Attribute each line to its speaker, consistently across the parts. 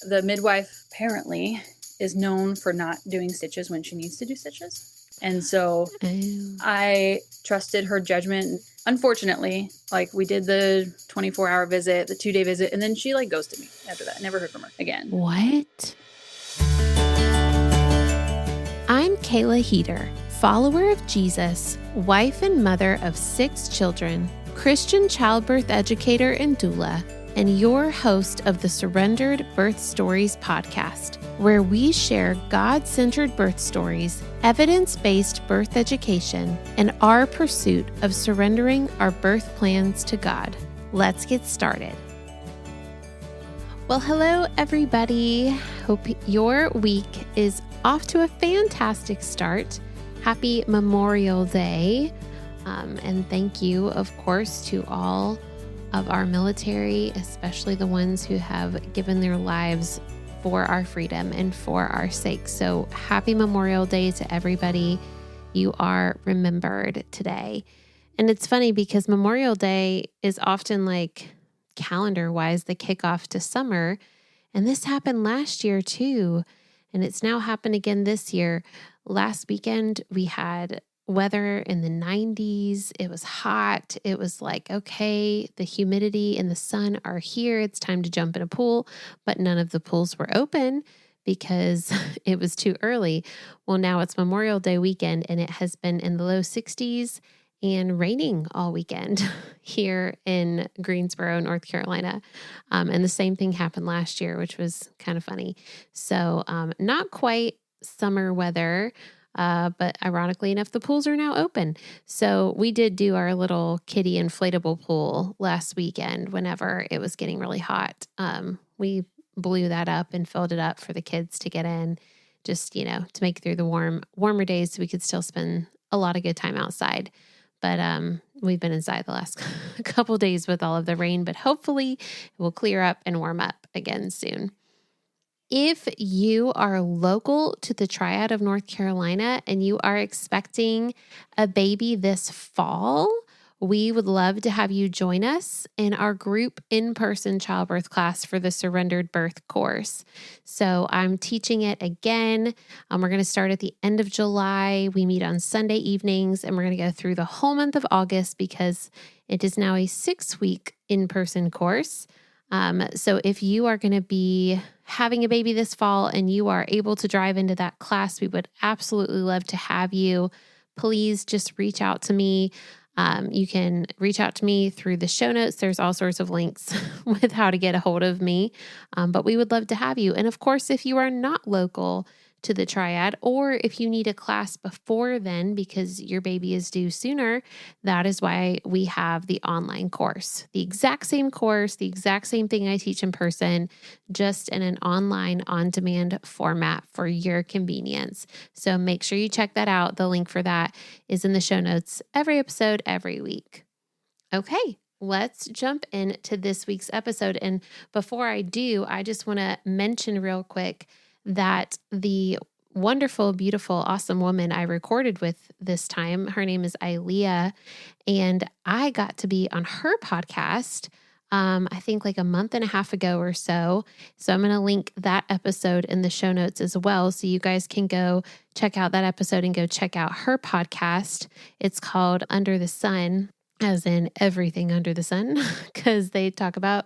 Speaker 1: The midwife apparently is known for not doing stitches when she needs to do stitches. And so I trusted her judgment. Unfortunately, like we did the 24-hour visit, the 2-day visit, and then she like ghosted me after that. I never heard from her again.
Speaker 2: What? I'm Kayla Heater, follower of Jesus, wife and mother of 6 children, Christian childbirth educator and doula, and your host of the Surrendered Birth Stories podcast, where we share God-centered birth stories, evidence-based birth education, and our pursuit of surrendering our birth plans to God. Let's get started. Well, hello, everybody. Hope your week is off to a fantastic start. Happy Memorial Day. And thank you, of course, to all of our military, especially the ones who have given their lives for our freedom and for our sake. So happy Memorial Day to everybody. You are remembered today. And it's funny because Memorial Day is often like calendar-wise the kickoff to summer. And this happened last year too. And it's now happened again this year. Last weekend, we had weather in the 90s. It was hot. It was like, okay, the humidity and the sun are here. It's time to jump in a pool. But none of the pools were open because it was too early. Well, now it's Memorial Day weekend and it has been in the low 60s and raining all weekend here in Greensboro, North Carolina. And the same thing happened last year, which was kind of funny. So not quite summer weather, but ironically enough, the pools are now open. So we did do our little kiddie inflatable pool last weekend whenever it was getting really hot. We blew that up and filled it up for the kids to get in, just, to make it through the warmer days so we could still spend a lot of good time outside. But we've been inside the last couple of days with all of the rain, but hopefully it will clear up and warm up again soon. If you are local to the Triad of North Carolina and you are expecting a baby this fall, we would love to have you join us in our group in-person childbirth class for the Surrendered Birth course. So I'm teaching it again. We're going to start at the end of July. We meet on Sunday evenings, and we're going to go through the whole month of August because it is now a 6-week in-person course. So if you are going to be having a baby this fall and you are able to drive into that class, we would absolutely love to have you. Please just reach out to me. You can reach out to me through the show notes. There's all sorts of links with how to get a hold of me, but we would love to have you. And of course, if you are not local to the Triad, or if you need a class before then because your baby is due sooner, that is why we have the online course. The exact same course, the exact same thing I teach in person, just in an online on-demand format for your convenience. So make sure you check that out. The link for that is in the show notes every episode, every week. Okay. Let's jump into this week's episode. And before I do, I just want to mention real quick that the wonderful, beautiful, awesome woman I recorded with this time, her name is Aileeah, and I got to be on her podcast, I think like a month and a half ago or so. So I'm going to link that episode in the show notes as well. So you guys can go check out that episode and go check out her podcast. It's called Under the Sun, as in everything under the sun, because they talk about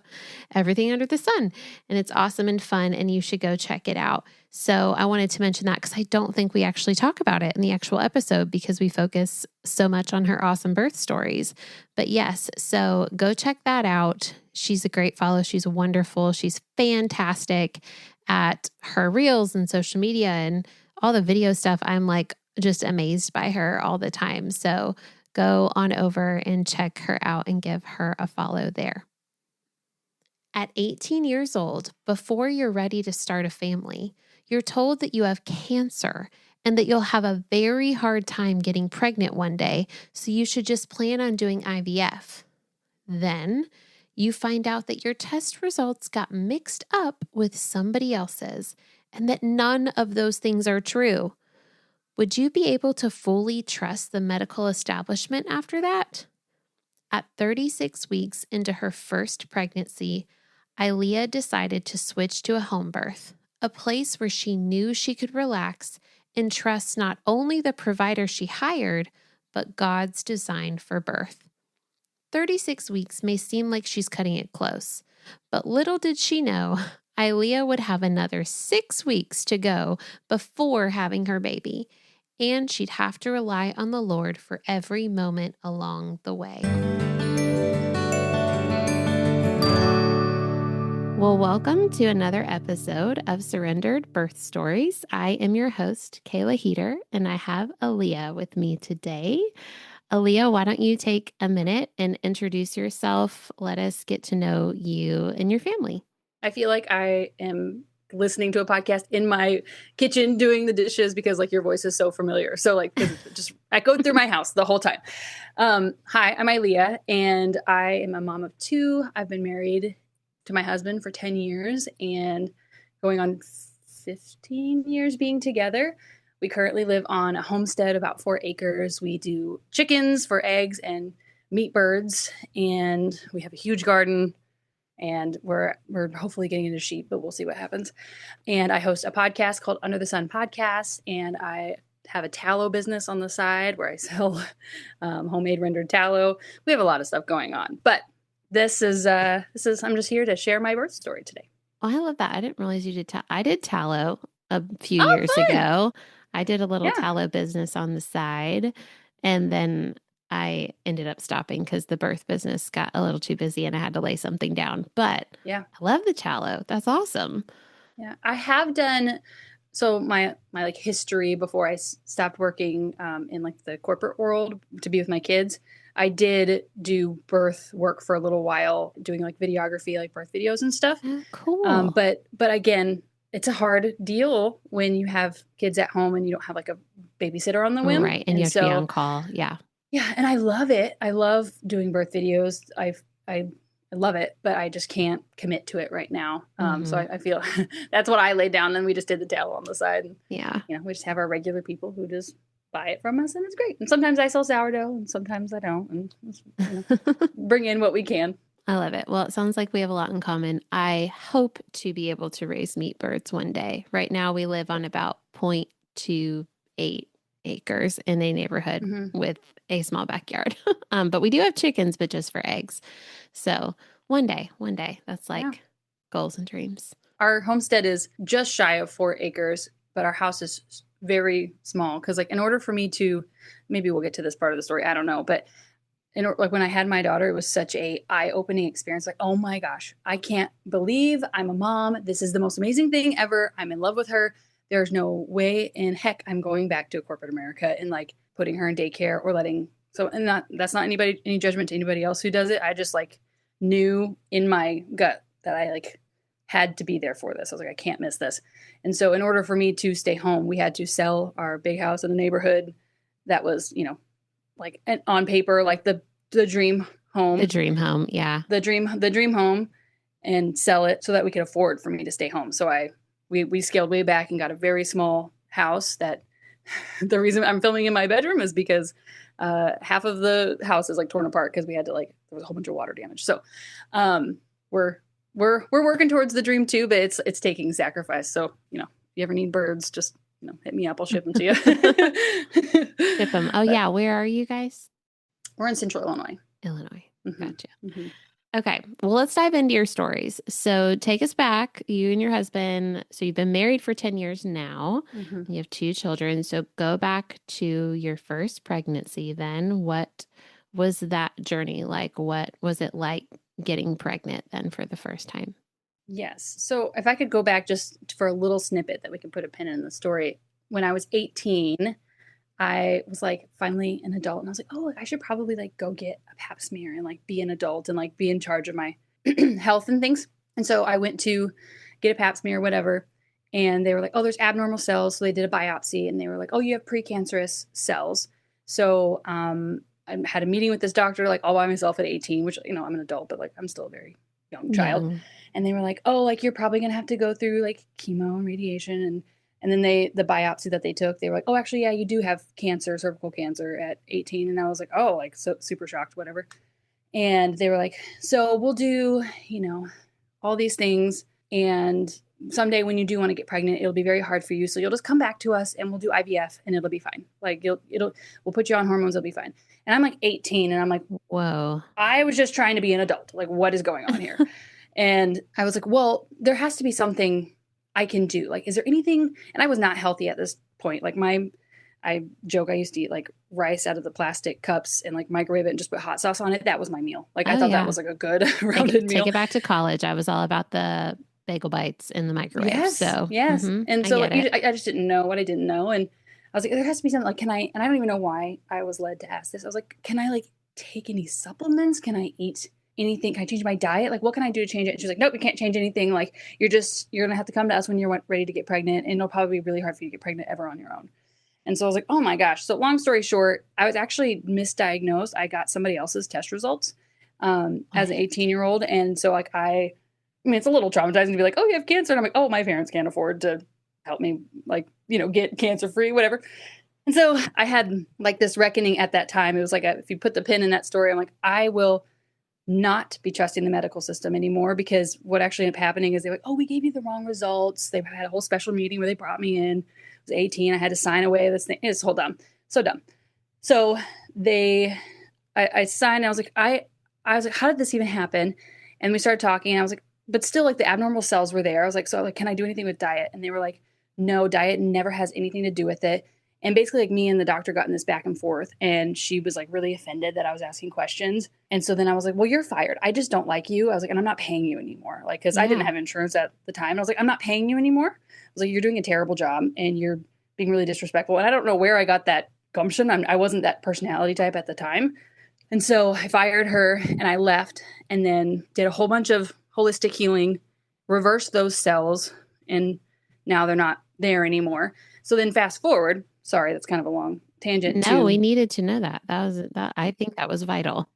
Speaker 2: everything under the sun. And it's awesome and fun, and you should go check it out. So I wanted to mention that because I don't think we actually talk about it in the actual episode because we focus so much on her awesome birth stories. But yes, so go check that out. She's a great follow. She's wonderful. She's fantastic at her reels and social media and all the video stuff. I'm like just amazed by her all the time. So go on over and check her out and give her a follow there. At 18 years old, before you're ready to start a family, you're told that you have cancer and that you'll have a very hard time getting pregnant one day, so you should just plan on doing IVF. Then you find out that your test results got mixed up with somebody else's and that none of those things are true. Would you be able to fully trust the medical establishment after that? At 36 weeks into her first pregnancy, Aileeah decided to switch to a home birth, a place where she knew she could relax and trust not only the provider she hired, but God's design for birth. 36 weeks may seem like she's cutting it close, but little did she know, Aileeah would have another 6 weeks to go before having her baby, and she'd have to rely on the Lord for every moment along the way. Well, welcome to another episode of Surrendered Birth Stories. I am your host, Kayla Heater, and I have Aileeah with me today. Aileeah, why don't you take a minute and introduce yourself? Let us get to know you and your family.
Speaker 1: I feel like I am listening to a podcast in my kitchen doing the dishes because like your voice is so familiar. So like it just echoed through my house the whole time. Hi, I'm Aileeah, and I am a mom of 2. I've been married to my husband for 10 years and going on 15 years being together. We currently live on a homestead about 4 acres. We do chickens for eggs and meat birds, and we have a huge garden, and we're hopefully getting into sheep, but we'll see what happens. And I host a podcast called Under the Sun Podcast, and I have a tallow business on the side where I sell homemade rendered tallow. We have a lot of stuff going on, but this is I'm just here to share my birth story today.
Speaker 2: Oh, I love that. I didn't realize you did I did tallow a few years ago. I did a little tallow business on the side, and then I ended up stopping because the birth business got a little too busy and I had to lay something down. But I love the tallow. That's awesome.
Speaker 1: Yeah, I have done. So my like history before I stopped working in like the corporate world to be with my kids, I did do birth work for a little while, doing like videography, like birth videos and stuff.
Speaker 2: Oh, cool.
Speaker 1: But again, it's a hard deal when you have kids at home and you don't have like a babysitter on the whim.
Speaker 2: Right. And you have to be on call. Yeah.
Speaker 1: Yeah. And I love it. I love doing birth videos. I love it, but I just can't commit to it right now. So I feel that's what I laid down. And we just did the tallow on the side. And, we just have our regular people who just buy it from us, and it's great. And sometimes I sell sourdough and sometimes I don't, and bring in what we can.
Speaker 2: I love it. Well, it sounds like we have a lot in common. I hope to be able to raise meat birds one day. Right now, we live on about 0.28 acres in a neighborhood with a small backyard. But we do have chickens, but just for eggs. So one day, that's like goals and dreams.
Speaker 1: Our homestead is just shy of 4 acres, but our house is very small. Because like in order for me to, maybe we'll get to this part of the story, I don't know, but like when I had my daughter, it was such a eye-opening experience. Like, oh my gosh, I can't believe I'm a mom. This is the most amazing thing ever. I'm in love with her. There's no way in heck I'm going back to corporate America and like putting her in daycare or that's not any judgment to anybody else who does it. I just like knew in my gut that I like had to be there for this. I was like, I can't miss this. And so in order for me to stay home, we had to sell our big house in the neighborhood that was, like on paper, like the dream home.
Speaker 2: The dream home, yeah.
Speaker 1: The dream home, and sell it so that we could afford for me to stay home. So we scaled way back and got a very small house that the reason I'm filming in my bedroom is because half of the house is like torn apart because we had to there was a whole bunch of water damage. So we're working towards the dream too, but it's taking sacrifice. So, if you ever need birds, just hit me up. I'll ship them to you.
Speaker 2: Ship them. Oh, yeah. Where are you guys?
Speaker 1: We're in Central Illinois.
Speaker 2: Gotcha. Okay. Well, let's dive into your stories. So take us back, you and your husband. So you've been married for 10 years now. You have 2 children. So go back to your first pregnancy then. What was that journey like? What was it like getting pregnant then for the first time?
Speaker 1: Yes. So if I could go back just for a little snippet that we can put a pin in the story. When I was 18, I was like finally an adult, and I was like, oh, I should probably like go get a pap smear and like be an adult and like be in charge of my health and things. And so I went to get a pap smear or whatever, and they were like, oh, there's abnormal cells. So they did a biopsy, and they were like, oh, you have precancerous cells. So I had a meeting with this doctor like all by myself at 18, which, I'm an adult, but like I'm still a very young child. And they were like, oh, like you're probably going to have to go through like chemo and radiation. And then the biopsy that they took, they were like, oh, actually, yeah, you do have cancer, cervical cancer at 18. And I was like, oh, like so super shocked, whatever. And they were like, so we'll do, all these things. And someday when you do want to get pregnant, it'll be very hard for you. So you'll just come back to us and we'll do IVF and it'll be fine. Like we'll put you on hormones. It'll be fine. And I'm like 18 and I'm like,
Speaker 2: whoa,
Speaker 1: I was just trying to be an adult. Like, what is going on here? And I was like, well, there has to be something I can do. Like, is there anything? And I was not healthy at this point. Like I joke, I used to eat like rice out of the plastic cups and like microwave it and just put hot sauce on it. That was my meal. Like, I thought that was like a good rounded meal.
Speaker 2: Take it back to college. I was all about the bagel bites in the microwave.
Speaker 1: Yes.
Speaker 2: So,
Speaker 1: yes. And so like, I just didn't know what I didn't know. And I was like, there has to be something like, and I don't even know why I was led to ask this. I was like, can I like take any supplements? Can I eat anything? Can I change my diet? Like, what can I do to change it? And she's like, nope, you can't change anything. Like, you're going to have to come to us when you're ready to get pregnant. And it'll probably be really hard for you to get pregnant ever on your own. And so I was like, oh my gosh. So long story short, I was actually misdiagnosed. I got somebody else's test results as an 18-year-old. And so like, I mean, it's a little traumatizing to be like, oh, you have cancer. And I'm like, oh, my parents can't afford to help me, like, get cancer free, whatever. And so I had like this reckoning at that time. It was like, if you put the pin in that story, I'm like, I will not be trusting the medical system anymore, because what actually ended up happening is they were like, oh, we gave you the wrong results. They had a whole special meeting where they brought me in. I was 18. I had to sign away this thing. It's so dumb. So dumb. So I signed and I was like, how did this even happen? And we started talking and I was like, but still like the abnormal cells were there. I was like, so like, can I do anything with diet? And they were like, no, diet never has anything to do with it. And basically like me and the doctor got in this back and forth and she was like really offended that I was asking questions. And so then I was like, well, you're fired. I just don't like you. I was like, and I'm not paying you anymore. Like, cause I didn't have insurance at the time. And I was like, I'm not paying you anymore. I was like, you're doing a terrible job and you're being really disrespectful. And I don't know where I got that gumption. I wasn't that personality type at the time. And so I fired her and I left and then did a whole bunch of holistic healing, reversed those cells, and now they're not there anymore. So then fast forward, sorry, that's kind of a long tangent.
Speaker 2: No, we needed to know that. I think that was vital.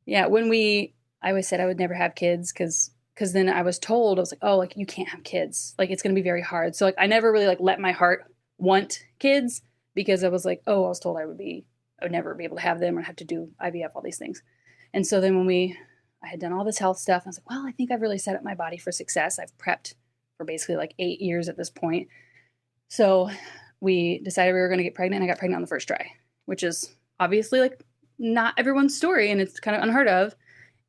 Speaker 1: Yeah. I always said I would never have kids because then I was told, I was like, oh, like you can't have kids. Like it's going to be very hard. So like, I never really like let my heart want kids because I was like, oh, I was told I would never be able to have them or have to do IVF, all these things. And so then when I had done all this health stuff, I was like, well, I think I've really set up my body for success. I've prepped for basically like 8 years at this point. So we decided we were going to get pregnant. I got pregnant on the first try, which is obviously like not everyone's story and it's kind of unheard of.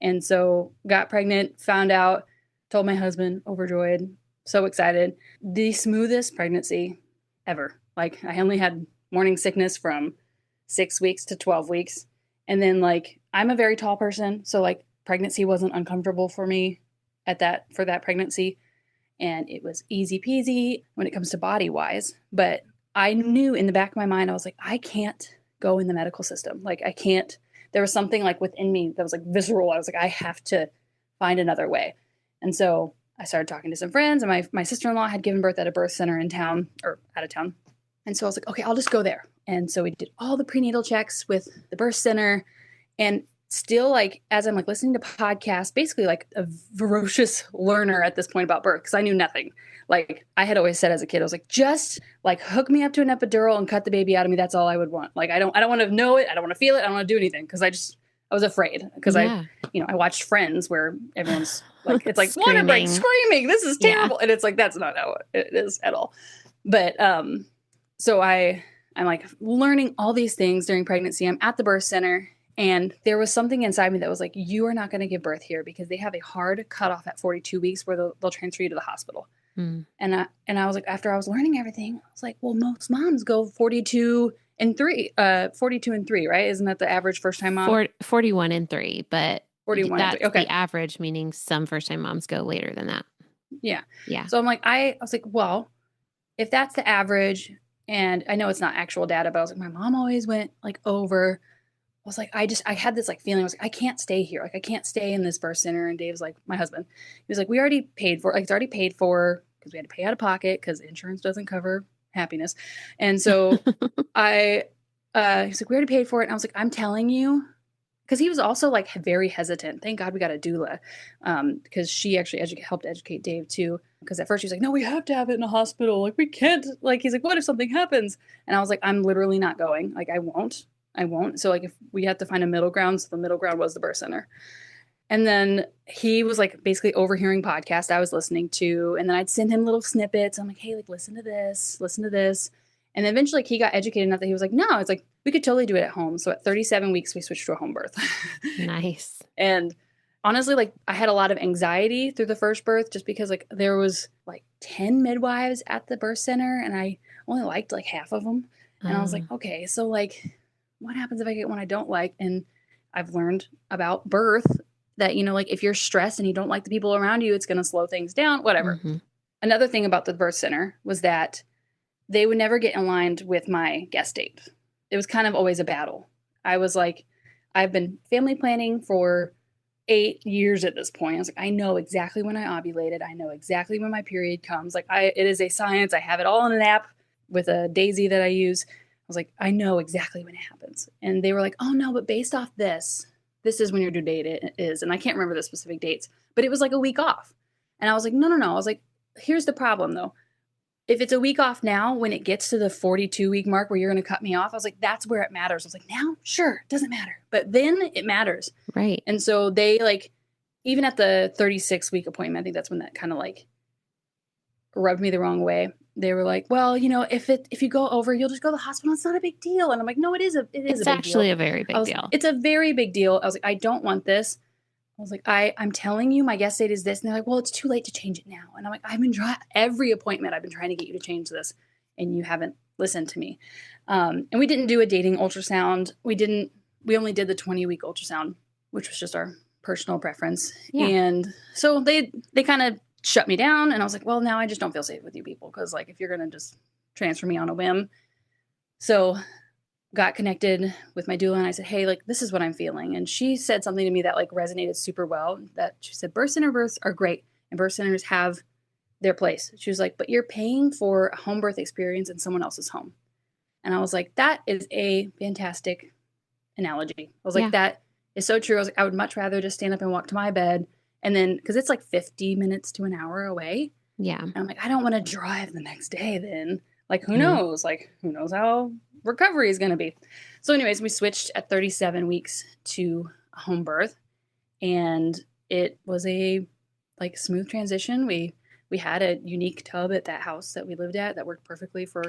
Speaker 1: And so got pregnant, found out, told my husband, overjoyed, so excited. The smoothest pregnancy ever. Like I only had morning sickness from 6 weeks to 12 weeks. And then like, I'm a very tall person. So like pregnancy wasn't uncomfortable for me for that pregnancy. And it was easy peasy when it comes to body wise. But I knew in the back of my mind, I was like, I can't go in the medical system. Like I can't, there was something like within me that was like visceral. I was like, I have to find another way. And so I started talking to some friends and my sister-in-law had given birth at a birth center in town or out of town. And so I was like, okay, I'll just go there. And so we did all the prenatal checks with the birth center and still like, as I'm like listening to podcasts, basically like a ferocious learner at this point about birth, because I knew nothing. Like I had always said as a kid, I was like, just like hook me up to an epidural and cut the baby out of me. That's all I would want. Like, I don't want to know it. I don't want to feel it. I don't want to do anything. Cause I was afraid because I watched Friends where everyone's like, it's like water break screaming. This is terrible. Yeah. And it's like, that's not how it is at all. But, so I'm like learning all these things during pregnancy. I'm at the birth center. And there was something inside me that was like, you are not going to give birth here because they have a hard cutoff at 42 weeks where they'll transfer you to the hospital. Mm. And I was like, after I was learning everything, I was like, well, most moms go 42 and 3, right? Isn't that the average first time mom?
Speaker 2: 41 and 3, but
Speaker 1: 41
Speaker 2: that's
Speaker 1: and 3. Okay.
Speaker 2: The average, meaning some first time moms go later than that.
Speaker 1: Yeah.
Speaker 2: Yeah.
Speaker 1: So I'm like, I was like, well, if that's the average, and I know it's not actual data, but I was like, my mom always went like over. I was like, I had this like feeling. I was like, I can't stay here. Like I can't stay in this birth center. And Dave's like, my husband, he was like, we already paid for, like it's already paid for because we had to pay out of pocket because insurance doesn't cover happiness. And so he's like, we already paid for it. And I was like, I'm telling you, because he was also like very hesitant. Thank God we got a doula because she actually helped educate Dave too. Because at first he's like, no, we have to have it in a hospital. Like we can't, like, he's like, what if something happens? And I was like, I'm literally not going. Like I won't. So like if we had to find a middle ground, so the middle ground was the birth center. And then he was like basically overhearing podcasts I was listening to. And then I'd send him little snippets. I'm like, hey, like, listen to this, listen to this. And then eventually he got educated enough that he was like, no, it's like, we could totally do it at home. So at 37 weeks, we switched to a home birth.
Speaker 2: Nice.
Speaker 1: And honestly, like, I had a lot of anxiety through the first birth just because like there was like 10 midwives at the birth center and I only liked like half of them. And I was like, okay, so like, what happens if I get one I don't like? And I've learned about birth that, you know, like if you're stressed and you don't like the people around you, it's going to slow things down, whatever. Mm-hmm. Another thing about the birth center was that they would never get aligned with my guest date. It was kind of always a battle. I was like, I've been family planning for 8 years at this point. I was like, I know exactly when I ovulated. I know exactly when my period comes. Like it is a science. I have it all in an app with a daisy that I use. I was like, I know exactly when it happens. And they were like, oh no, but based off this is when your due date is. And I can't remember the specific dates, but it was like a week off. And I was like, no. I was like, here's the problem though. If it's a week off now, when it gets to the 42-week mark where you're going to cut me off, I was like, that's where it matters. I was like, now, sure, it doesn't matter. But then it matters.
Speaker 2: Right.
Speaker 1: And so they like, even at the 36-week appointment, I think that's when that kind of like rubbed me the wrong way. They were like, well, you know, if you go over, you'll just go to the hospital. It's not a big deal. And I'm like, no, it is a big deal.
Speaker 2: It's actually a very big deal.
Speaker 1: It's a very big deal. I was like, I don't want this. I was like, I'm telling you, my guest date is this. And they're like, well, it's too late to change it now. And I'm like, I've been every appointment, I've been trying to get you to change this. And you haven't listened to me. And we didn't do a dating ultrasound. We only did the 20-week ultrasound, which was just our personal preference. Yeah. And so they kind of shut me down. And I was like, well, now I just don't feel safe with you people. Cause like, if you're going to just transfer me on a whim. So got connected with my doula and I said, hey, like, this is what I'm feeling. And she said something to me that like resonated super well, that she said, birth center births are great and birth centers have their place. She was like, but you're paying for a home birth experience in someone else's home. And I was like, that is a fantastic analogy. I was like, that is so true. I was like, I would much rather just stand up and walk to my bed. And then, cause it's like 50 minutes to an hour away.
Speaker 2: Yeah.
Speaker 1: And I'm like, I don't want to drive the next day then. Like, who knows? Like, who knows how recovery is going to be. So anyways, we switched at 37 weeks to a home birth and it was a like smooth transition. We had a unique tub at that house that we lived at that worked perfectly for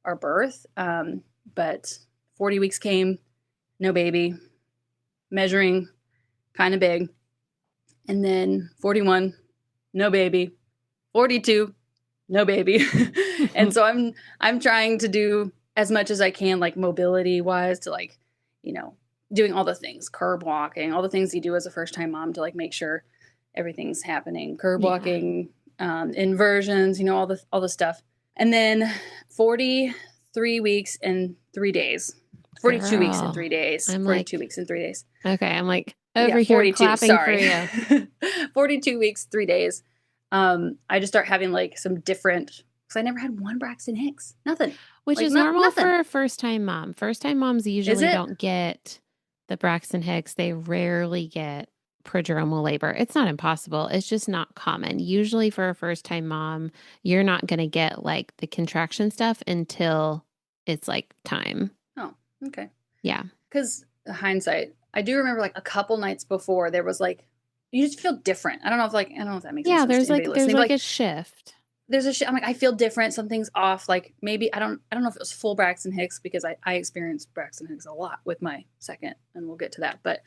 Speaker 1: our birth. But 40 weeks came, no baby, measuring kind of big. And then 41, no baby, 42, no baby. And so I'm trying to do as much as I can, like mobility wise, to like, you know, doing all the things, curb walking, all the things you do as a first time mom to like make sure everything's happening, curb walking, inversions, you know, all the stuff. And then 43 weeks and 3 days, 42 weeks and 3 days, 42 weeks and 3 days.
Speaker 2: Okay. I'm like over here clapping for you.
Speaker 1: 42 weeks, 3 days. I just start having like some different, because I never had one Braxton Hicks, nothing.
Speaker 2: Which
Speaker 1: like,
Speaker 2: is normal for a first-time mom. First-time moms usually don't get the Braxton Hicks. They rarely get prodromal labor. It's not impossible. It's just not common. Usually for a first-time mom, you're not going to get like the contraction stuff until it's like time.
Speaker 1: Oh, okay.
Speaker 2: Yeah.
Speaker 1: Because hindsight, I do remember like a couple nights before there was like, you just feel different. I don't know if that makes sense.
Speaker 2: There's like a shift.
Speaker 1: There's a I'm like, I feel different. Something's off. Like maybe, I don't know if it was full Braxton Hicks because I experienced Braxton Hicks a lot with my second and we'll get to that. But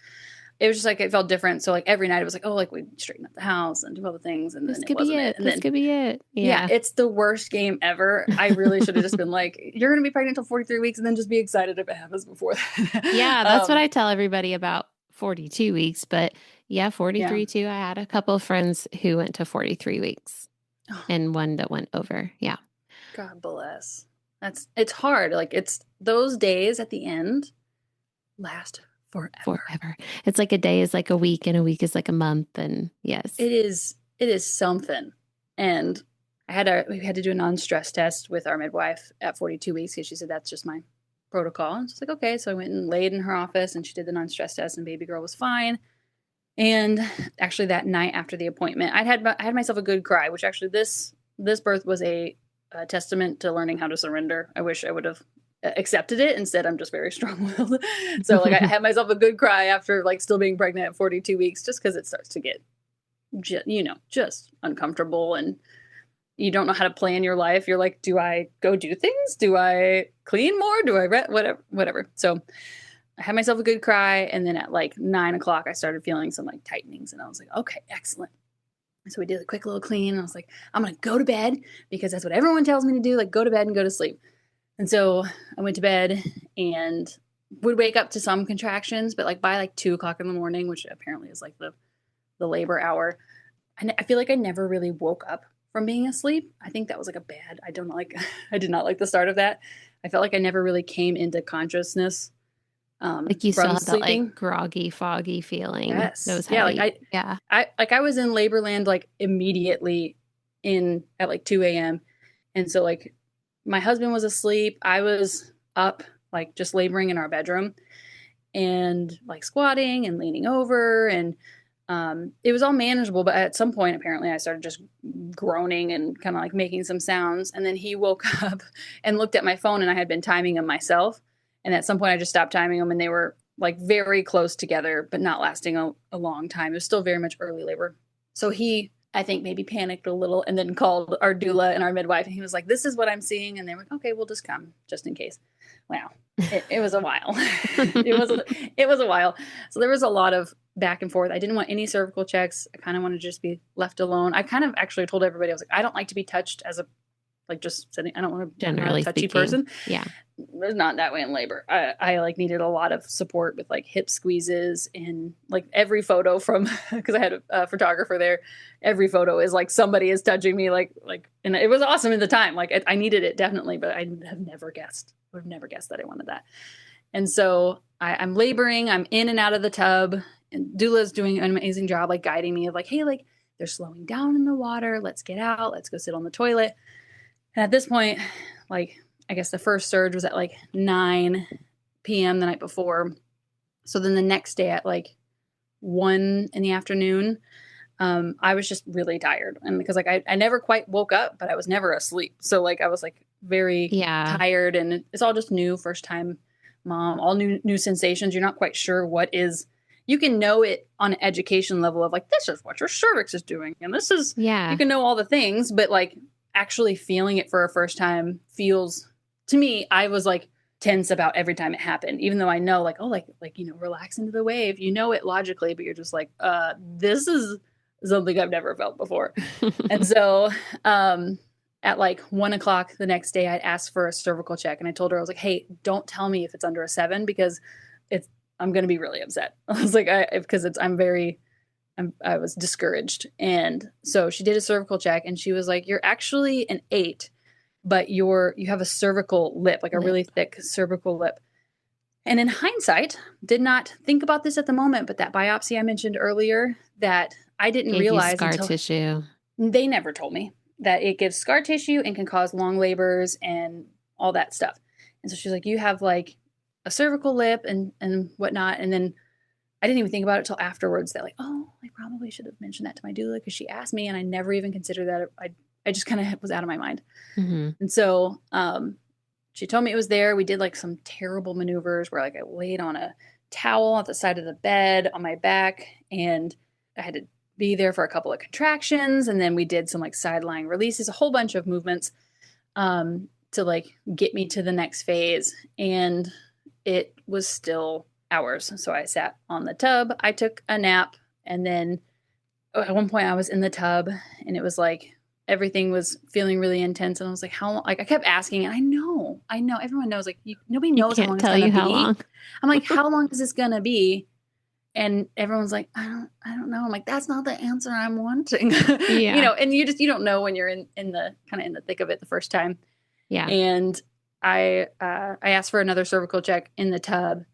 Speaker 1: it was just like, it felt different. So like every night it was like, oh, like we straighten up the house and do all the things. And then
Speaker 2: this could be it.
Speaker 1: Yeah. It's the worst game ever. I really should have just been like, you're going to be pregnant until 43 weeks and then just be excited if it happens before that.
Speaker 2: Yeah. That's what I tell everybody about 42 weeks. But 43 too. I had a couple of friends who went to 43 weeks. And one that went over. Yeah.
Speaker 1: God bless. It's hard. Like it's those days at the end last forever.
Speaker 2: It's like a day is like a week and a week is like a month. And yes,
Speaker 1: it is something. And we had to do a non-stress test with our midwife at 42 weeks because she said, that's just my protocol. And she's like, okay. So I went and laid in her office and she did the non-stress test and baby girl was fine. And actually that night after the appointment, I had myself a good cry, which actually this birth was a testament to learning how to surrender. I wish I would have accepted it. Instead, I'm just very strong-willed. So like I had myself a good cry after like still being pregnant at 42 weeks, just because it starts to get, just uncomfortable, and you don't know how to plan your life. You're like, do I go do things? Do I clean more? Do I whatever. So I had myself a good cry. And then at like 9 o'clock, I started feeling some like tightenings, and I was like, okay, excellent. So we did a quick little clean, and I was like, I'm going to go to bed, because that's what everyone tells me to do. Like, go to bed and go to sleep. And so I went to bed and would wake up to some contractions, but like by like 2 o'clock in the morning, which apparently is like the labor hour, I feel like I never really woke up from being asleep. I think that was like I did not like the start of that. I felt like I never really came into consciousness.
Speaker 2: Like you still
Speaker 1: from
Speaker 2: had
Speaker 1: sleeping.
Speaker 2: That like groggy, foggy feeling.
Speaker 1: Yes.
Speaker 2: Those
Speaker 1: Yeah. I was in labor land like immediately at like 2 a.m. And so like my husband was asleep. I was up like just laboring in our bedroom and like squatting and leaning over, and it was all manageable. But at some point, apparently, I started just groaning and kind of like making some sounds. And then he woke up and looked at my phone, and I had been timing them myself. And at some point, I just stopped timing them, and they were like very close together, but not lasting a long time. It was still very much early labor. So he, I think, maybe panicked a little, and then called our doula and our midwife. And he was like, this is what I'm seeing. And they were like, okay, we'll just come just in case. Wow. It was a while. It was a while. So there was a lot of back and forth. I didn't want any cervical checks. I kind of wanted to just be left alone. I kind of actually told everybody, I was like, I don't like to be touched as a, like just sitting. I don't want to be a touchy person.
Speaker 2: Yeah.
Speaker 1: It's not that way in labor. I like needed a lot of support with like hip squeezes, and like every photo from, because I had a photographer there, every photo is like somebody is touching me, like, and it was awesome at the time. Like I needed it definitely, but I have never guessed. Would have never guessed that I wanted that. And so I'm laboring. I'm in and out of the tub, and doula's doing an amazing job, like guiding me of like, hey, like they're slowing down in the water. Let's get out. Let's go sit on the toilet. And at this point, like, I guess the first surge was at like 9 p.m. the night before. So then the next day at like 1 in the afternoon, I was just really tired. And because like I never quite woke up, but I was never asleep. So like I was like very tired, and it's all just new, first time mom, all new sensations. You're not quite sure what is. You can know it on an education level of like, this is what your cervix is doing, and this is, you can know all the things, but like actually feeling it for a first time feels, to me, I was like tense about every time it happened, even though I know like, oh, like, relax into the wave, it logically, but you're just like, this is something I've never felt before. And so, at like 1 o'clock the next day, I'd asked for a cervical check, and I told her, I was like, hey, don't tell me if it's under a 7, because I'm going to be really upset. I was like, I was discouraged. And so she did a cervical check, and she was like, you're actually an 8, but you have a cervical lip, like a really thick cervical lip. And in hindsight, did not think about this at the moment, but that biopsy I mentioned earlier that I didn't realize
Speaker 2: scar tissue.
Speaker 1: They never told me that it gives scar tissue and can cause long labors and all that stuff. And so she's like, you have like a cervical lip and whatnot. And then I didn't even think about it till afterwards that like, oh, I probably should have mentioned that to my doula, because she asked me and I never even considered that. I just kind of was out of my mind.
Speaker 2: Mm-hmm.
Speaker 1: And so she told me it was there. We did like some terrible maneuvers where like I laid on a towel at the side of the bed on my back, and I had to be there for a couple of contractions. And then we did some like side-lying releases, a whole bunch of movements to like get me to the next phase. And it was still hours. So I sat on the tub, I took a nap, and then at one point I was in the tub, and it was like everything was feeling really intense. And I was like, how long? Like I kept asking, and I know everyone knows, like nobody knows how long it's going to be.
Speaker 2: Long.
Speaker 1: I'm like, how long is this going to be? And everyone's like, I don't know. I'm like, that's not the answer I'm wanting.
Speaker 2: Yeah.
Speaker 1: And you don't know when you're in the kind of in the thick of it the first time.
Speaker 2: Yeah.
Speaker 1: And I asked for another cervical check in the tub.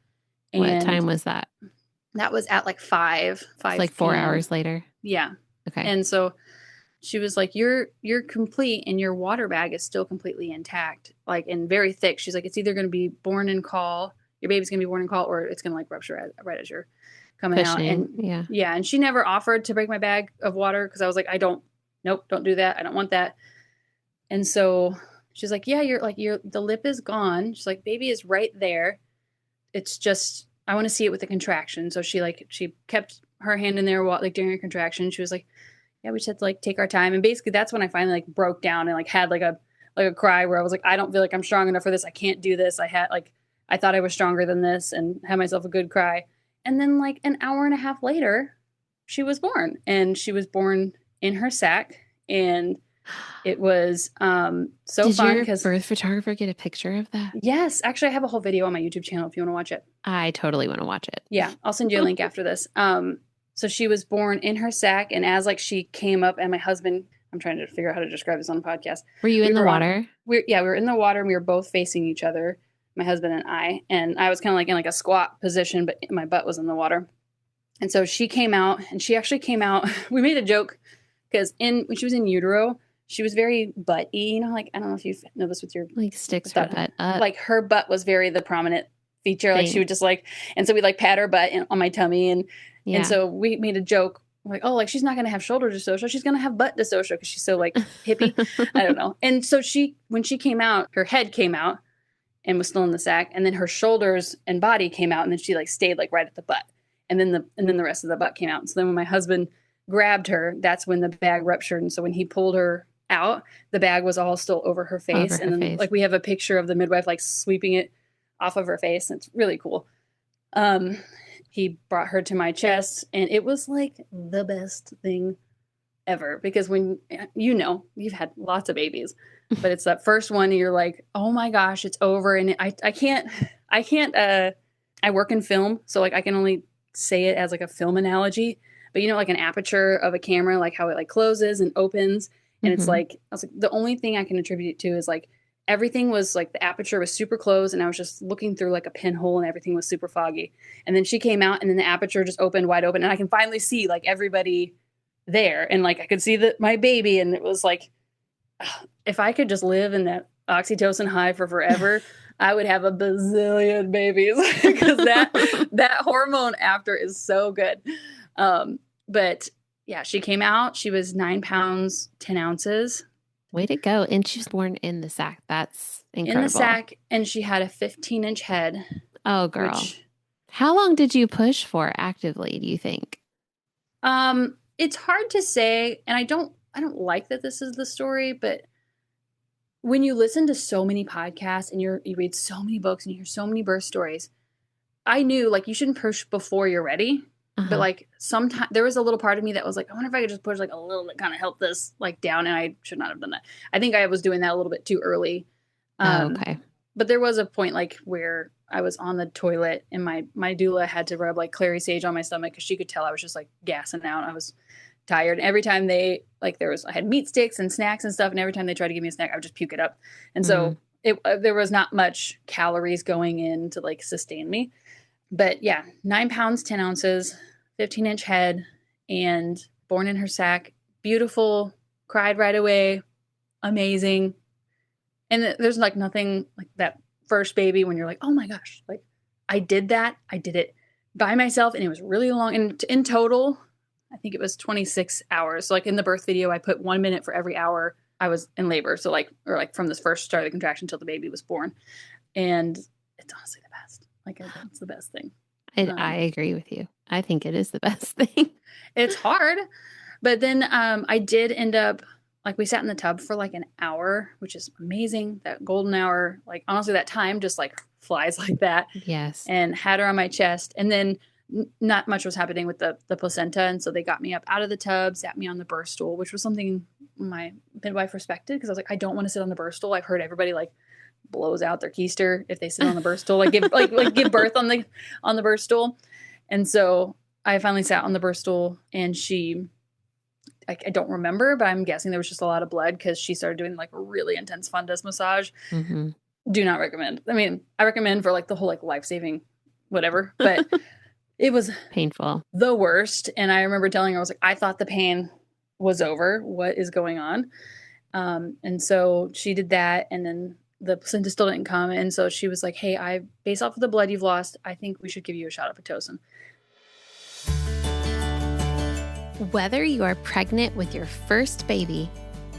Speaker 1: And
Speaker 2: what time was that?
Speaker 1: That was at like 5
Speaker 2: it's like 4 hours later.
Speaker 1: Yeah.
Speaker 2: Okay.
Speaker 1: And so she was like, you're complete, and your water bag is still completely intact, like, and very thick. She's like, it's either going to be born in call, your baby's going to be born in call, or it's going to like rupture right as you're coming out. And yeah. And she never offered to break my bag of water, because I was like, don't do that. I don't want that. And so She's like, yeah, the lip is gone. She's like, baby is right there. It's just, I want to see it with the contraction. So she kept her hand in there while, like, during her contraction. She was like, yeah, we just had to like take our time. And basically that's when I finally like broke down and like had like a cry where I was like, I don't feel like I'm strong enough for this. I can't do this. I thought I was stronger than this, and had myself a good cry. And then like an hour and a half later, she was born, and she was born in her sack. And it was so fun.
Speaker 2: Did your birth photographer get a picture of that?
Speaker 1: Yes. Actually, I have a whole video on my YouTube channel if you want to watch it.
Speaker 2: I totally want to watch it.
Speaker 1: Yeah. I'll send you a link after this. So she was born in her sack, and as like she came up, and my husband, I'm trying to figure out how to describe this on the podcast.
Speaker 2: Were you in the water?
Speaker 1: We were in the water, and we were both facing each other, my husband and I was kind of like in like a squat position, but my butt was in the water. And so she came out, and she actually came out. We made a joke because when she was in utero, she was very butt-y, you know, like, I don't know if you know this with your,
Speaker 2: like sticks her butt up.
Speaker 1: Like her butt was very the prominent feature. Like she would just like, and so we like pat her butt on my tummy. And so we made a joke like, oh, like she's not going to have shoulder dystocia. She's going to have butt dystocia because she's so like hippie. I don't know. And so when she came out, her head came out and was still in the sack. And then her shoulders and body came out. And then she like stayed like right at the butt. And then the rest of the butt came out. And so then when my husband grabbed her, that's when the bag ruptured. And so when he pulled her out, the bag was all still over her face. Like we have a picture of the midwife like sweeping it off of her face. And it's really cool. He brought her to my chest, and it was like the best thing ever, because when you've had lots of babies, but it's that first one and you're like, oh my gosh, it's over. And I can't I work in film, so like I can only say it as like a film analogy, but like an aperture of a camera, like how it like closes and opens. And it's like, I was like, the only thing I can attribute it to is like everything was like the aperture was super closed, and I was just looking through like a pinhole, and everything was super foggy. And then she came out, and then the aperture just opened wide open, and I can finally see like everybody there, and like I could see my baby, and it was like, if I could just live in that oxytocin high for forever, I would have a bazillion babies, because that hormone after is so good. But yeah, she came out. She was 9 pounds, 10 ounces.
Speaker 2: Way to go. And she was born in the sack. That's incredible.
Speaker 1: In the sack, and she had a 15-inch head.
Speaker 2: Oh, girl. How long did you push for actively, do you think?
Speaker 1: It's hard to say, and I don't like that this is the story, but when you listen to so many podcasts and you read so many books and you hear so many birth stories, I knew like you shouldn't push before you're ready. But like sometimes there was a little part of me that was like, I wonder if I could just push like a little bit, kind of help this like down. And I should not have done that. I think I was doing that a little bit too early.
Speaker 2: Okay.
Speaker 1: But there was a point like where I was on the toilet, and my doula had to rub like clary sage on my stomach, because she could tell I was just like gassing out. I was tired. And every time I had meat sticks and snacks and stuff. And every time they tried to give me a snack, I would just puke it up. And so there was not much calories going in to like sustain me. But yeah, 9 pounds, 10 ounces, 15-inch head, and born in her sack. Beautiful, cried right away, amazing. And there's like nothing like that first baby when you're like, oh my gosh, like I did that. I did it by myself, and it was really long. And in total, I think it was 26 hours. So like in the birth video, I put 1 minute for every hour I was in labor. So like from this first start of the contraction until the baby was born. And it's honestly the best. Like it's the best thing.
Speaker 2: I agree with you. I think it is the best thing.
Speaker 1: It's hard. But then I did end up, like we sat in the tub for like an hour, which is amazing. That golden hour, like honestly, that time just like flies like that.
Speaker 2: Yes.
Speaker 1: And had her on my chest. And then not much was happening with the placenta. And so they got me up out of the tub, sat me on the birth stool, which was something my midwife respected, because I was like, I don't want to sit on the birth stool. I've heard everybody like blows out their keister if they sit on the birth stool, like give birth on the birth stool. And so I finally sat on the birth stool, and I don't remember, but I'm guessing there was just a lot of blood, because she started doing like a really intense fundus massage. Mm-hmm. Do not recommend. I mean, I recommend for like the whole like life-saving whatever, but it was
Speaker 2: painful,
Speaker 1: the worst. And I remember telling her, I was like, I thought the pain was over. What is going on? And so she did that, and then the placenta still didn't come. And so she was like, hey, based off of the blood you've lost, I think we should give you a shot of Pitocin.
Speaker 2: Whether you are pregnant with your first baby,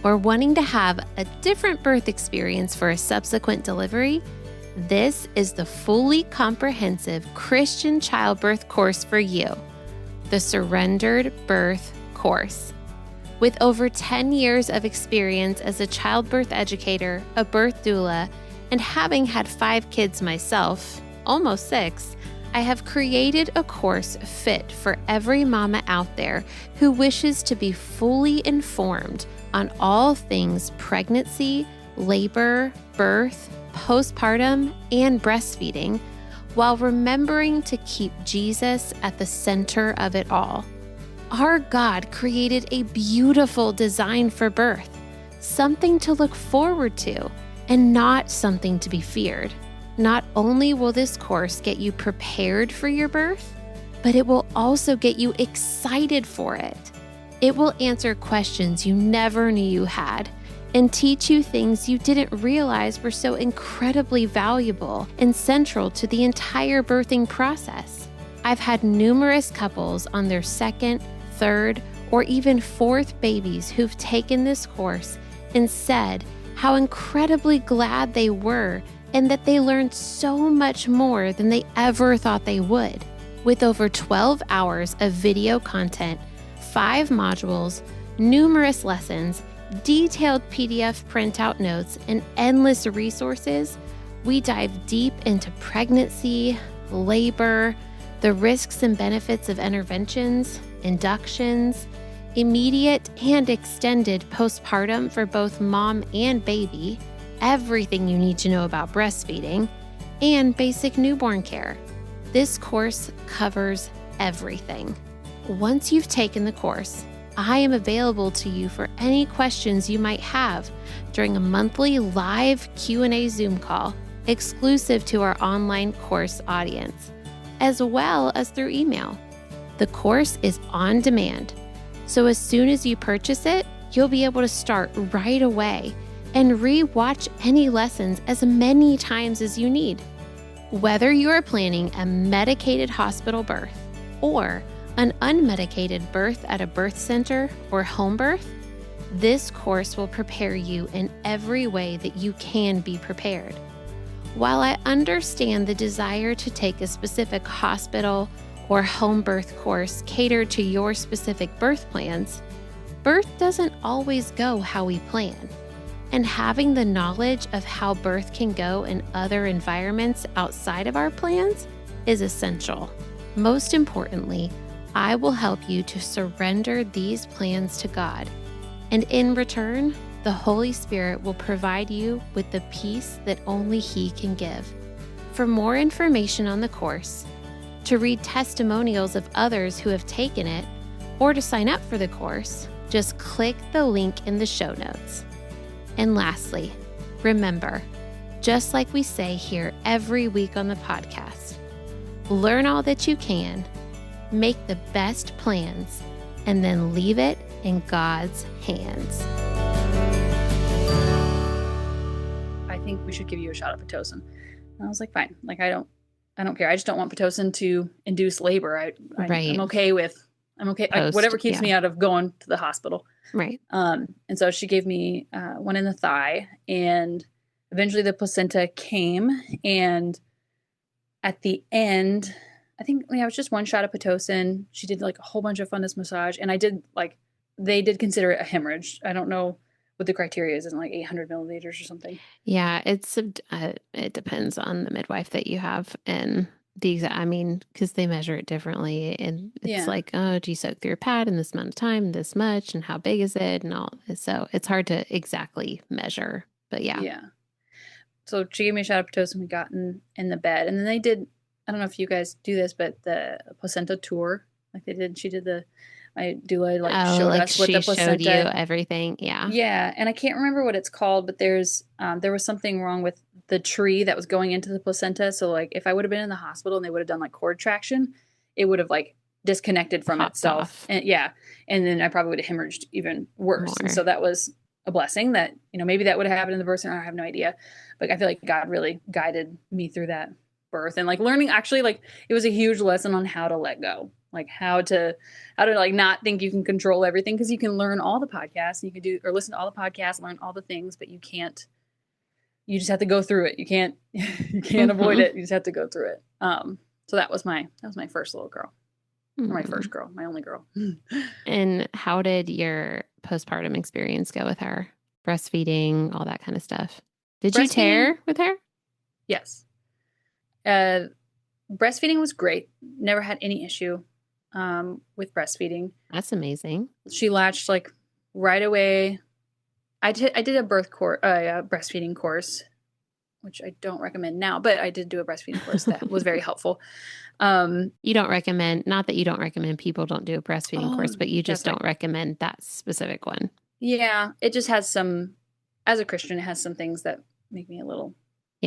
Speaker 2: or wanting to have a different birth experience for a subsequent delivery, this is the fully comprehensive Christian childbirth course for you, the Surrendered Birth Course. With over 10 years of experience as a childbirth educator, a birth doula, and having had 5 kids myself, almost 6, I have created a course fit for every mama out there who wishes to be fully informed on all things pregnancy, labor, birth, postpartum, and breastfeeding, while remembering to keep Jesus at the center of it all. Our God created a beautiful design for birth, something to look forward to, and not something to be feared. Not only will this course get you prepared for your birth, but it will also get you excited for it. It will answer questions you never knew you had and teach you things you didn't realize were so incredibly valuable and central to the entire birthing process. I've had numerous couples on their 2nd, 3rd, or even 4th babies who've taken this course and said how incredibly glad they were and that they learned so much more than they ever thought they would. With over 12 hours of video content, 5 modules, numerous lessons, detailed PDF printout notes, and endless resources, we dive deep into pregnancy, labor, the risks and benefits of interventions, inductions, immediate and extended postpartum for both mom and baby, everything you need to know about breastfeeding, and basic newborn care. This course covers everything. Once you've taken the course, I am available to you for any questions you might have during a monthly live Q&A Zoom call exclusive to our online course audience, as well as through email. The course is on demand, so as soon as you purchase it, you'll be able to start right away and re-watch any lessons as many times as you need. Whether you are planning a medicated hospital birth or an unmedicated birth at a birth center or home birth, this course will prepare you in every way that you can be prepared. While I understand the desire to take a specific hospital or home birth course catered to your specific birth plans, birth doesn't always go how we plan. And having the knowledge of how birth can go in other environments outside of our plans is essential. Most importantly, I will help you to surrender these plans to God. And in return, the Holy Spirit will provide you with the peace that only He can give. For more information on the course, to read testimonials of others who have taken it, or to sign up for the course, just click the link in the show notes. And lastly, remember, just like we say here every week on the podcast, learn all that you can, make the best plans, and then leave it in God's hands.
Speaker 1: I think we should give you a shot of Pitocin. And I was like, fine. Like, I don't care. I just don't want Pitocin to induce labor. I'm okay with,
Speaker 2: Post,
Speaker 1: whatever keeps me out of going to the hospital.
Speaker 2: Right.
Speaker 1: And so she gave me one in the thigh, and eventually the placenta came. And at the end, I think it was just one shot of Pitocin. She did like a whole bunch of fundus massage, and they did consider it a hemorrhage. I don't know what the criteria is, like 800 milliliters or something.
Speaker 2: Yeah, it depends on the midwife that you have and because they measure it differently, and it's like, oh, do you soak through your pad in this amount of time, this much, and how big is it, and all. So it's hard to exactly measure, but yeah.
Speaker 1: Yeah. So she gave me a shot of Pitocin. We got in the bed, and then they did. I don't know if you guys do this, but the placenta tour, like she did my doula showed us what the placenta
Speaker 2: showed you everything. Yeah.
Speaker 1: Yeah. And I can't remember what it's called, but there was something wrong with the tree that was going into the placenta. So like if I would have been in the hospital and they would have done like cord traction, it would have like disconnected from itself.
Speaker 2: Off.
Speaker 1: And and then I probably would have hemorrhaged even worse. And so that was a blessing that, maybe that would have happened in the birth center. I have no idea. But I feel like God really guided me through that birth, and like learning, actually, like it was a huge lesson on how to let go. like how to like not think you can control everything, because you can learn all the podcasts and you can do or listen to all the podcasts, learn all the things, but you just have to go through it. You can't you can't avoid it. You just have to go through it. So that was my first little girl. Or my first girl, my only girl.
Speaker 2: And how did your postpartum experience go with her? Breastfeeding, all that kind of stuff. Did you tear with her?
Speaker 1: Yes. Breastfeeding was great. Never had any issue with breastfeeding.
Speaker 2: That's amazing.
Speaker 1: She latched like right away. I did a breastfeeding course, which I don't recommend now, but I did do a breastfeeding course that was very helpful.
Speaker 2: You don't recommend, not that you don't recommend people don't do a breastfeeding course, but you just don't recommend that specific one.
Speaker 1: Yeah, it just has some, as a Christian, it has some things that make me a little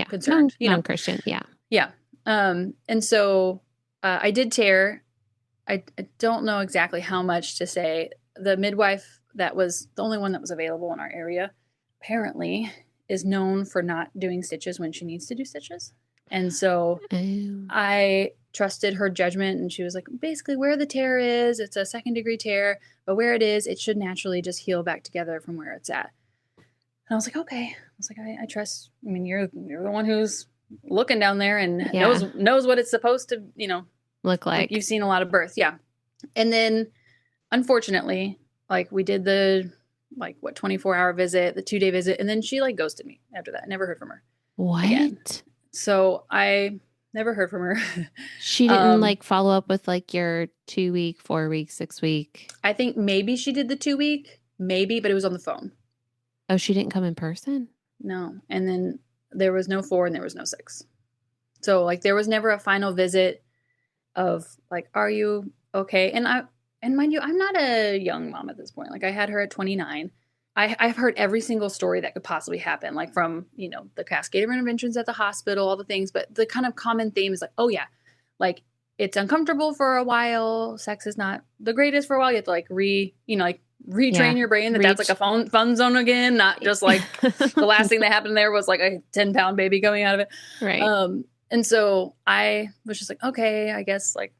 Speaker 1: concerned.
Speaker 2: Non-Christian, yeah.
Speaker 1: Yeah. And so I did tear. I don't know exactly how much to say. The midwife that was the only one that was available in our area apparently is known for not doing stitches when she needs to do stitches. And so I trusted her judgment, and she was like, basically where the tear is, it's a 2nd-degree tear, but where it is, it should naturally just heal back together from where it's at. And I was like, okay. I was like, I trust. I mean, you're the one who's looking down there and knows what it's supposed to,
Speaker 2: look like.
Speaker 1: You've seen a lot of births. Yeah. And then unfortunately, like we did the 24-hour visit, the 2-day visit. And then she like ghosted me after that. I never heard from her.
Speaker 2: What?
Speaker 1: Again. So I never heard from her.
Speaker 2: She didn't like follow up with like your 2-week, 4-week, 6-week.
Speaker 1: I think maybe she did the 2-week, maybe, but it was on the phone.
Speaker 2: Oh, she didn't come in person?
Speaker 1: No. And then there was no 4 and there was no 6. So like there was never a final visit of like, are you okay? And mind you, I'm not a young mom at this point. Like I had her at 29. I've heard every single story that could possibly happen, like from, the cascade of interventions at the hospital, all the things. But the kind of common theme is like, oh yeah, like it's uncomfortable for a while. Sex is not the greatest for a while. You have to like retrain your brain that's like a fun zone again, not just like the last thing that happened there was like a 10-pound baby coming out of it.
Speaker 2: Right.
Speaker 1: And so I was just like, okay, I guess like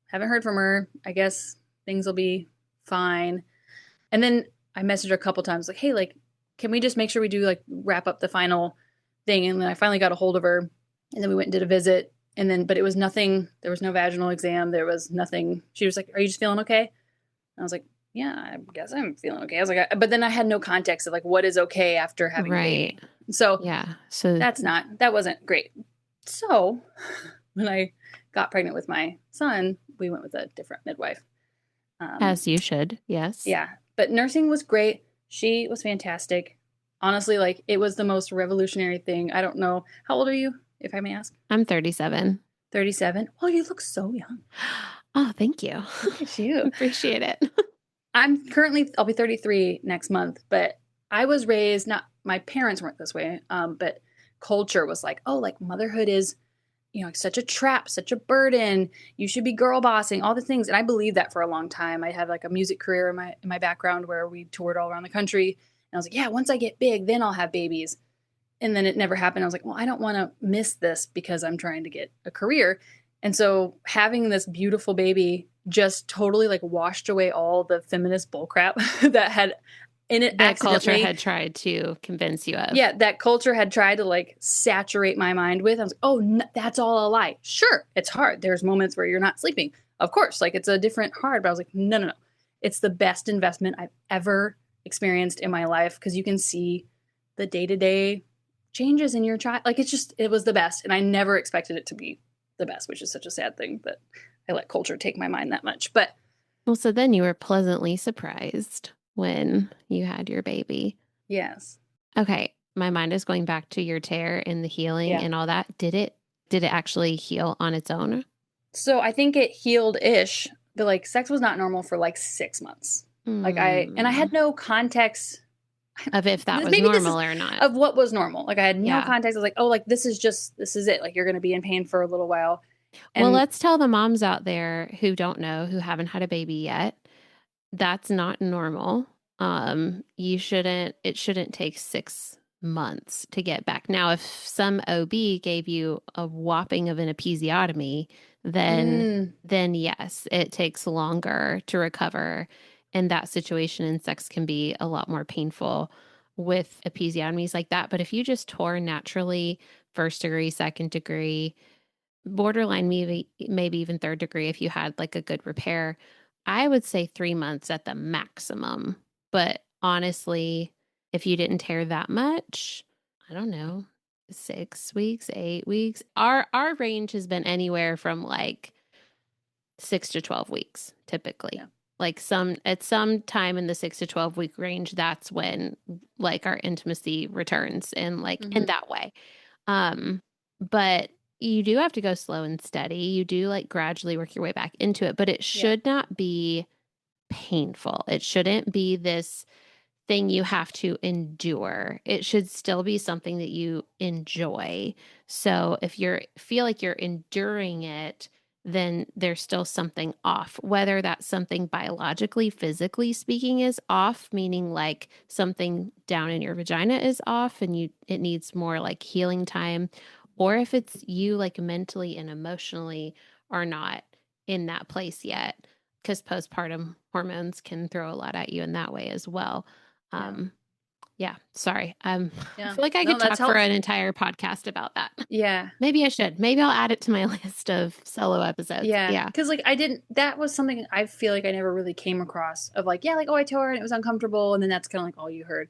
Speaker 1: haven't heard from her. I guess things will be fine. And then I messaged her a couple times like, hey, like, can we just make sure we do like wrap up the final thing? And then I finally got a hold of her, and then we went and did a visit. And then, but it was nothing. There was no vaginal exam. There was nothing. She was like, are you just feeling okay? And I was like, yeah, I guess I'm feeling okay. I was like, but then I had no context of like, what is okay after having a baby. So that wasn't great. So when I got pregnant with my son, we went with a different midwife.
Speaker 2: As you should. Yes.
Speaker 1: Yeah. But nursing was great. She was fantastic. Honestly, like it was the most revolutionary thing. I don't know. How old are you, if I may ask?
Speaker 2: I'm 37.
Speaker 1: 37? Well, you look so young.
Speaker 2: Oh, thank you.
Speaker 1: Look at you.
Speaker 2: Appreciate it.
Speaker 1: I'll be 33 next month, but I was raised, my parents weren't this way, but culture was like, oh, like motherhood is, such a trap, such a burden. You should be girl bossing, all the things. And I believed that for a long time. I had like a music career in my background where we toured all around the country. And I was like, yeah, once I get big, then I'll have babies. And then it never happened. I was like, well, I don't want to miss this because I'm trying to get a career. And so having this beautiful baby just totally like washed away all the feminist bullcrap that had in it.
Speaker 2: That culture had tried to convince you of.
Speaker 1: Yeah, that culture had tried to like saturate my mind with. I was like, oh, no, that's all a lie. Sure, it's hard. There's moments where you're not sleeping. Of course, like it's a different hard. But I was like, no. It's the best investment I've ever experienced in my life because you can see the day-to-day changes in your child. Like it was the best. And I never expected it to be the best, which is such a sad thing that I let culture take my mind that much. But
Speaker 2: well, so then you were pleasantly surprised when you had your baby.
Speaker 1: Yes.
Speaker 2: Okay. My mind is going back to your tear and the healing and all that. Did it actually heal on its own?
Speaker 1: So I think it healed-ish, but like sex was not normal for like 6 months. Like I had no context
Speaker 2: of if that was normal or not.
Speaker 1: Of what was normal. Like I had no context. I was like, oh, like this is it. Like you're going to be in pain for a little while. And
Speaker 2: well, let's tell the moms out there who don't know, who haven't had a baby yet, that's not normal. It shouldn't take 6 months to get back. Now, if some OB gave you a whopping of an episiotomy, then
Speaker 1: Mm,
Speaker 2: then yes, it takes longer to recover in that situation, and sex can be a lot more painful with episiotomies like that. But if you just tore naturally, first degree, second degree, borderline maybe even third degree if you had like a good repair, I would say 3 months at the maximum. But honestly, if you didn't tear that much, I don't know, 6 weeks, 8 weeks. Our range has been anywhere from like 6 to 12 weeks typically.
Speaker 1: yeah.
Speaker 2: Like at some time in the 6 to 12 week range, that's when like our intimacy returns and like in
Speaker 1: Mm-hmm.
Speaker 2: that way. But you do have to go slow and steady. You do like gradually work your way back into it, but it
Speaker 1: Yeah.
Speaker 2: should not be painful. It shouldn't be this thing you have to endure. It should still be something that you enjoy. So if you feel like you're enduring it, then there's still something off. Whether that's something biologically, physically speaking is off, meaning like something down in your vagina is off and it needs more like healing time, or if it's you like mentally and emotionally are not in that place yet, because postpartum hormones can throw a lot at you in that way as well.
Speaker 1: Yeah.
Speaker 2: um, yeah, sorry. I
Speaker 1: Yeah.
Speaker 2: feel like I
Speaker 1: No,
Speaker 2: could
Speaker 1: that's
Speaker 2: talk for an
Speaker 1: helpful.
Speaker 2: entire podcast about that.
Speaker 1: Yeah.
Speaker 2: Maybe I should. Maybe I'll add it to my list of solo episodes.
Speaker 1: Yeah.
Speaker 2: Yeah.
Speaker 1: Because, like, that was something I feel like I never really came across of, like, yeah, like, oh, I tore and it was uncomfortable. And then that's kind of like all you heard.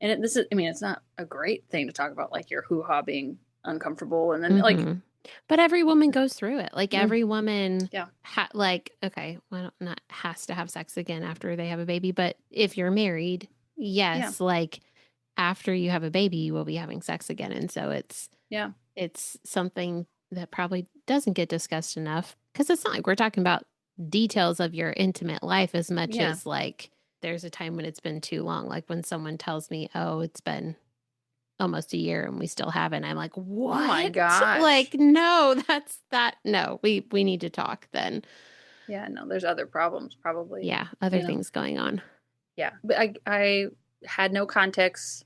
Speaker 1: And I mean, it's not a great thing to talk about, like, your hoo ha being uncomfortable. And then, like,
Speaker 2: But every woman goes through it. Like
Speaker 1: mm,
Speaker 2: every woman,
Speaker 1: yeah.
Speaker 2: like, okay, well, not has to have sex again after they have a baby, but if you're married,
Speaker 1: Yeah.
Speaker 2: yes, like after you have a baby, you will be having sex again. And so
Speaker 1: Yeah.
Speaker 2: it's something that probably doesn't get discussed enough because it's not like we're talking about details of your intimate life as much
Speaker 1: Yeah.
Speaker 2: as like there's a time when it's been too long. Like when someone tells me, oh, it's been almost a year and we still haven't. I'm like,
Speaker 1: Oh my
Speaker 2: what?
Speaker 1: gosh.
Speaker 2: Like, no, that's that. No, we need to talk then.
Speaker 1: Yeah. No, there's other problems probably,
Speaker 2: Yeah, other
Speaker 1: you know.
Speaker 2: things going on.
Speaker 1: Yeah. But I had no context,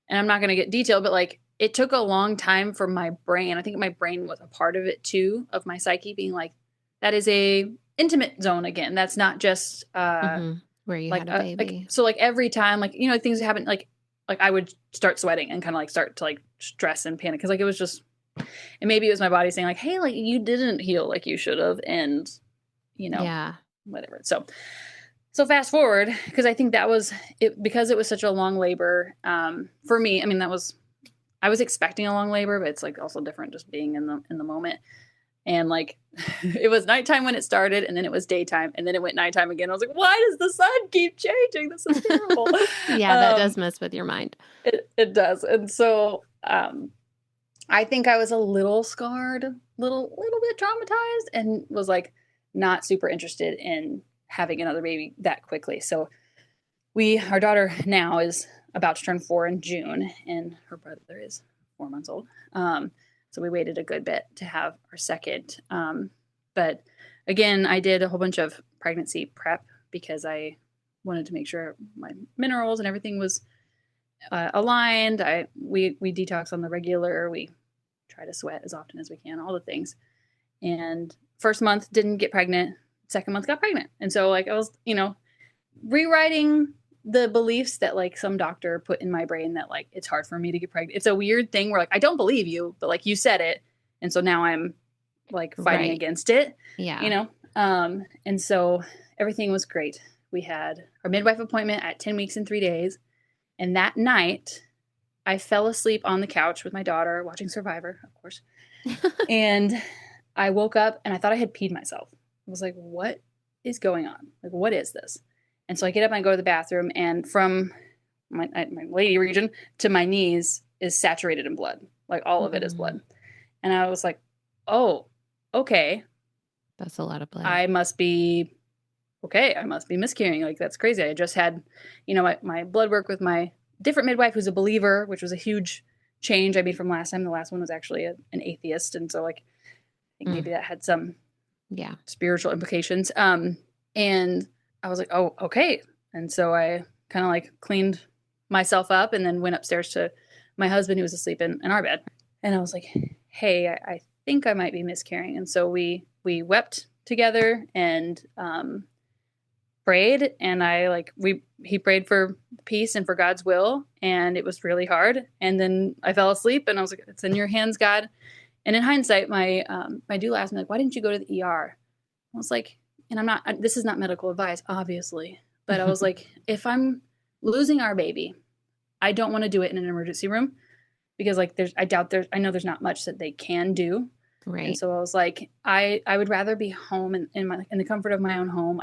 Speaker 1: and I'm not going to get detailed, but like, it took a long time for my brain. I think my brain was a part of it too, of my psyche being like, that is a intimate zone again. That's not just
Speaker 2: Where you
Speaker 1: like
Speaker 2: had a baby.
Speaker 1: so like every time, like, you know, things happen, like I would start sweating and kind of like start to like stress and panic because like it was just, and maybe it was my body saying like, hey, like you didn't heal like you should have, and you know,
Speaker 2: Yeah.
Speaker 1: whatever. So fast forward, because I think that was it, because it was such a long labor for me. I mean, I was expecting a long labor, but it's like also different just being in the moment. And like it was nighttime when it started, and then it was daytime, and then it went nighttime again. I was like, why does the sun keep changing? This is terrible.
Speaker 2: Yeah, that does mess with your mind.
Speaker 1: It does. And so I think I was a little scarred, little bit traumatized, and was like not super interested in having another baby that quickly. So our daughter now is about to turn 4 in June, and her brother is 4 months old. So we waited a good bit to have our second. But again, I did a whole bunch of pregnancy prep because I wanted to make sure my minerals and everything was aligned. We detox on the regular. We try to sweat as often as we can, all the things. And first month didn't get pregnant. Second month got pregnant. And so like I was, rewriting the beliefs that like some doctor put in my brain that like it's hard for me to get pregnant. It's a weird thing where like I don't believe you, but like you said it, and so now I'm like fighting against it.
Speaker 2: Yeah.
Speaker 1: And so everything was great. We had our midwife appointment at 10 weeks and 3 days, and that night I fell asleep on the couch with my daughter watching Survivor, of course. And I woke up and I thought I had peed myself. I was like, what is going on? Like, what is this? And so I get up and I go to the bathroom, and from my lady region to my knees is saturated in blood. Like all of it is blood. And I was like, oh, okay.
Speaker 2: That's a lot of blood.
Speaker 1: I must be miscarrying. Like, that's crazy. I just had, my blood work with my different midwife who's a believer, which was a huge change I made from last time. The last one was actually an atheist. And so like, I think maybe that had some spiritual implications. And I was like, oh, okay. And so I kind of like cleaned myself up and then went upstairs to my husband, who was asleep in our bed. And I was like, hey, I think I might be miscarrying. And so we wept together and prayed, and he prayed for peace and for God's will, and it was really hard. And then I fell asleep, and I was like, it's in your hands, God. And in hindsight, my doula asked me, like, why didn't you go to the ER? I was like, and this is not medical advice, obviously, but I was like, if I'm losing our baby, I don't want to do it in an emergency room, because like I know there's not much that they can do.
Speaker 2: Right.
Speaker 1: And so I was like, I would rather be home in the comfort of my own home.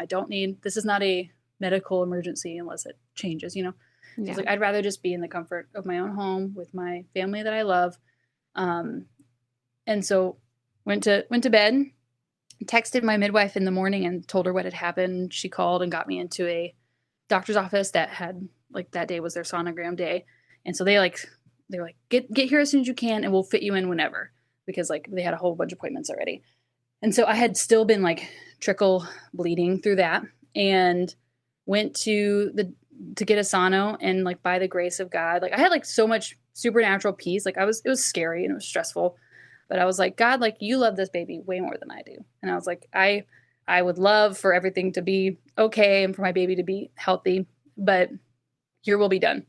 Speaker 1: This is not a medical emergency unless it changes, So I was like, I'd rather just be in the comfort of my own home with my family that I love. And so went to bed, texted my midwife in the morning and told her what had happened. She called and got me into a doctor's office that had, like, that day was their sonogram day. And so they were like, get here as soon as you can and we'll fit you in whenever, because like they had a whole bunch of appointments already. And so I had still been like trickle bleeding through that, and went to get a sono, and like by the grace of God, like I had like so much supernatural peace. Like it was scary and it was stressful, but I was like, God, like you love this baby way more than I do. And I was like, I would love for everything to be okay and for my baby to be healthy, but your will be done.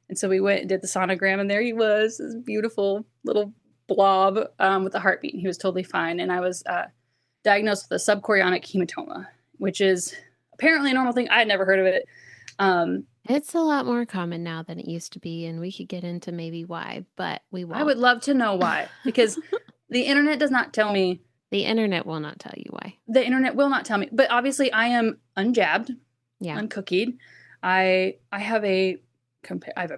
Speaker 1: And so we went and did the sonogram, and there he was, this beautiful little blob with a heartbeat. He was totally fine. And I was diagnosed with a subchorionic hematoma, which is apparently a normal thing. I had never heard of it.
Speaker 2: It's a lot more common now than it used to be, and we could get into maybe why, but we won't.
Speaker 1: I would love to know why, because the internet does not tell me.
Speaker 2: The internet will not tell you why.
Speaker 1: The internet will not tell me. But obviously I am unjabbed, uncookied. I have a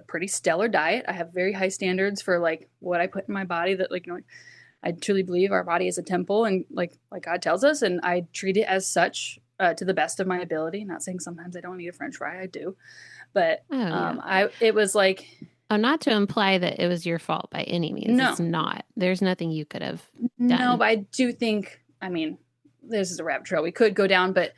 Speaker 1: pretty stellar diet. I have very high standards for like what I put in my body, that like, I truly believe our body is a temple, and like God tells us, and I treat it as such to the best of my ability. Not saying sometimes I don't eat a French fry, I do, but it was like,
Speaker 2: not to imply that it was your fault by any means. No. It's not. There's nothing you could have done.
Speaker 1: No, but I do think, I mean, this is a rabbit trail we could go down, but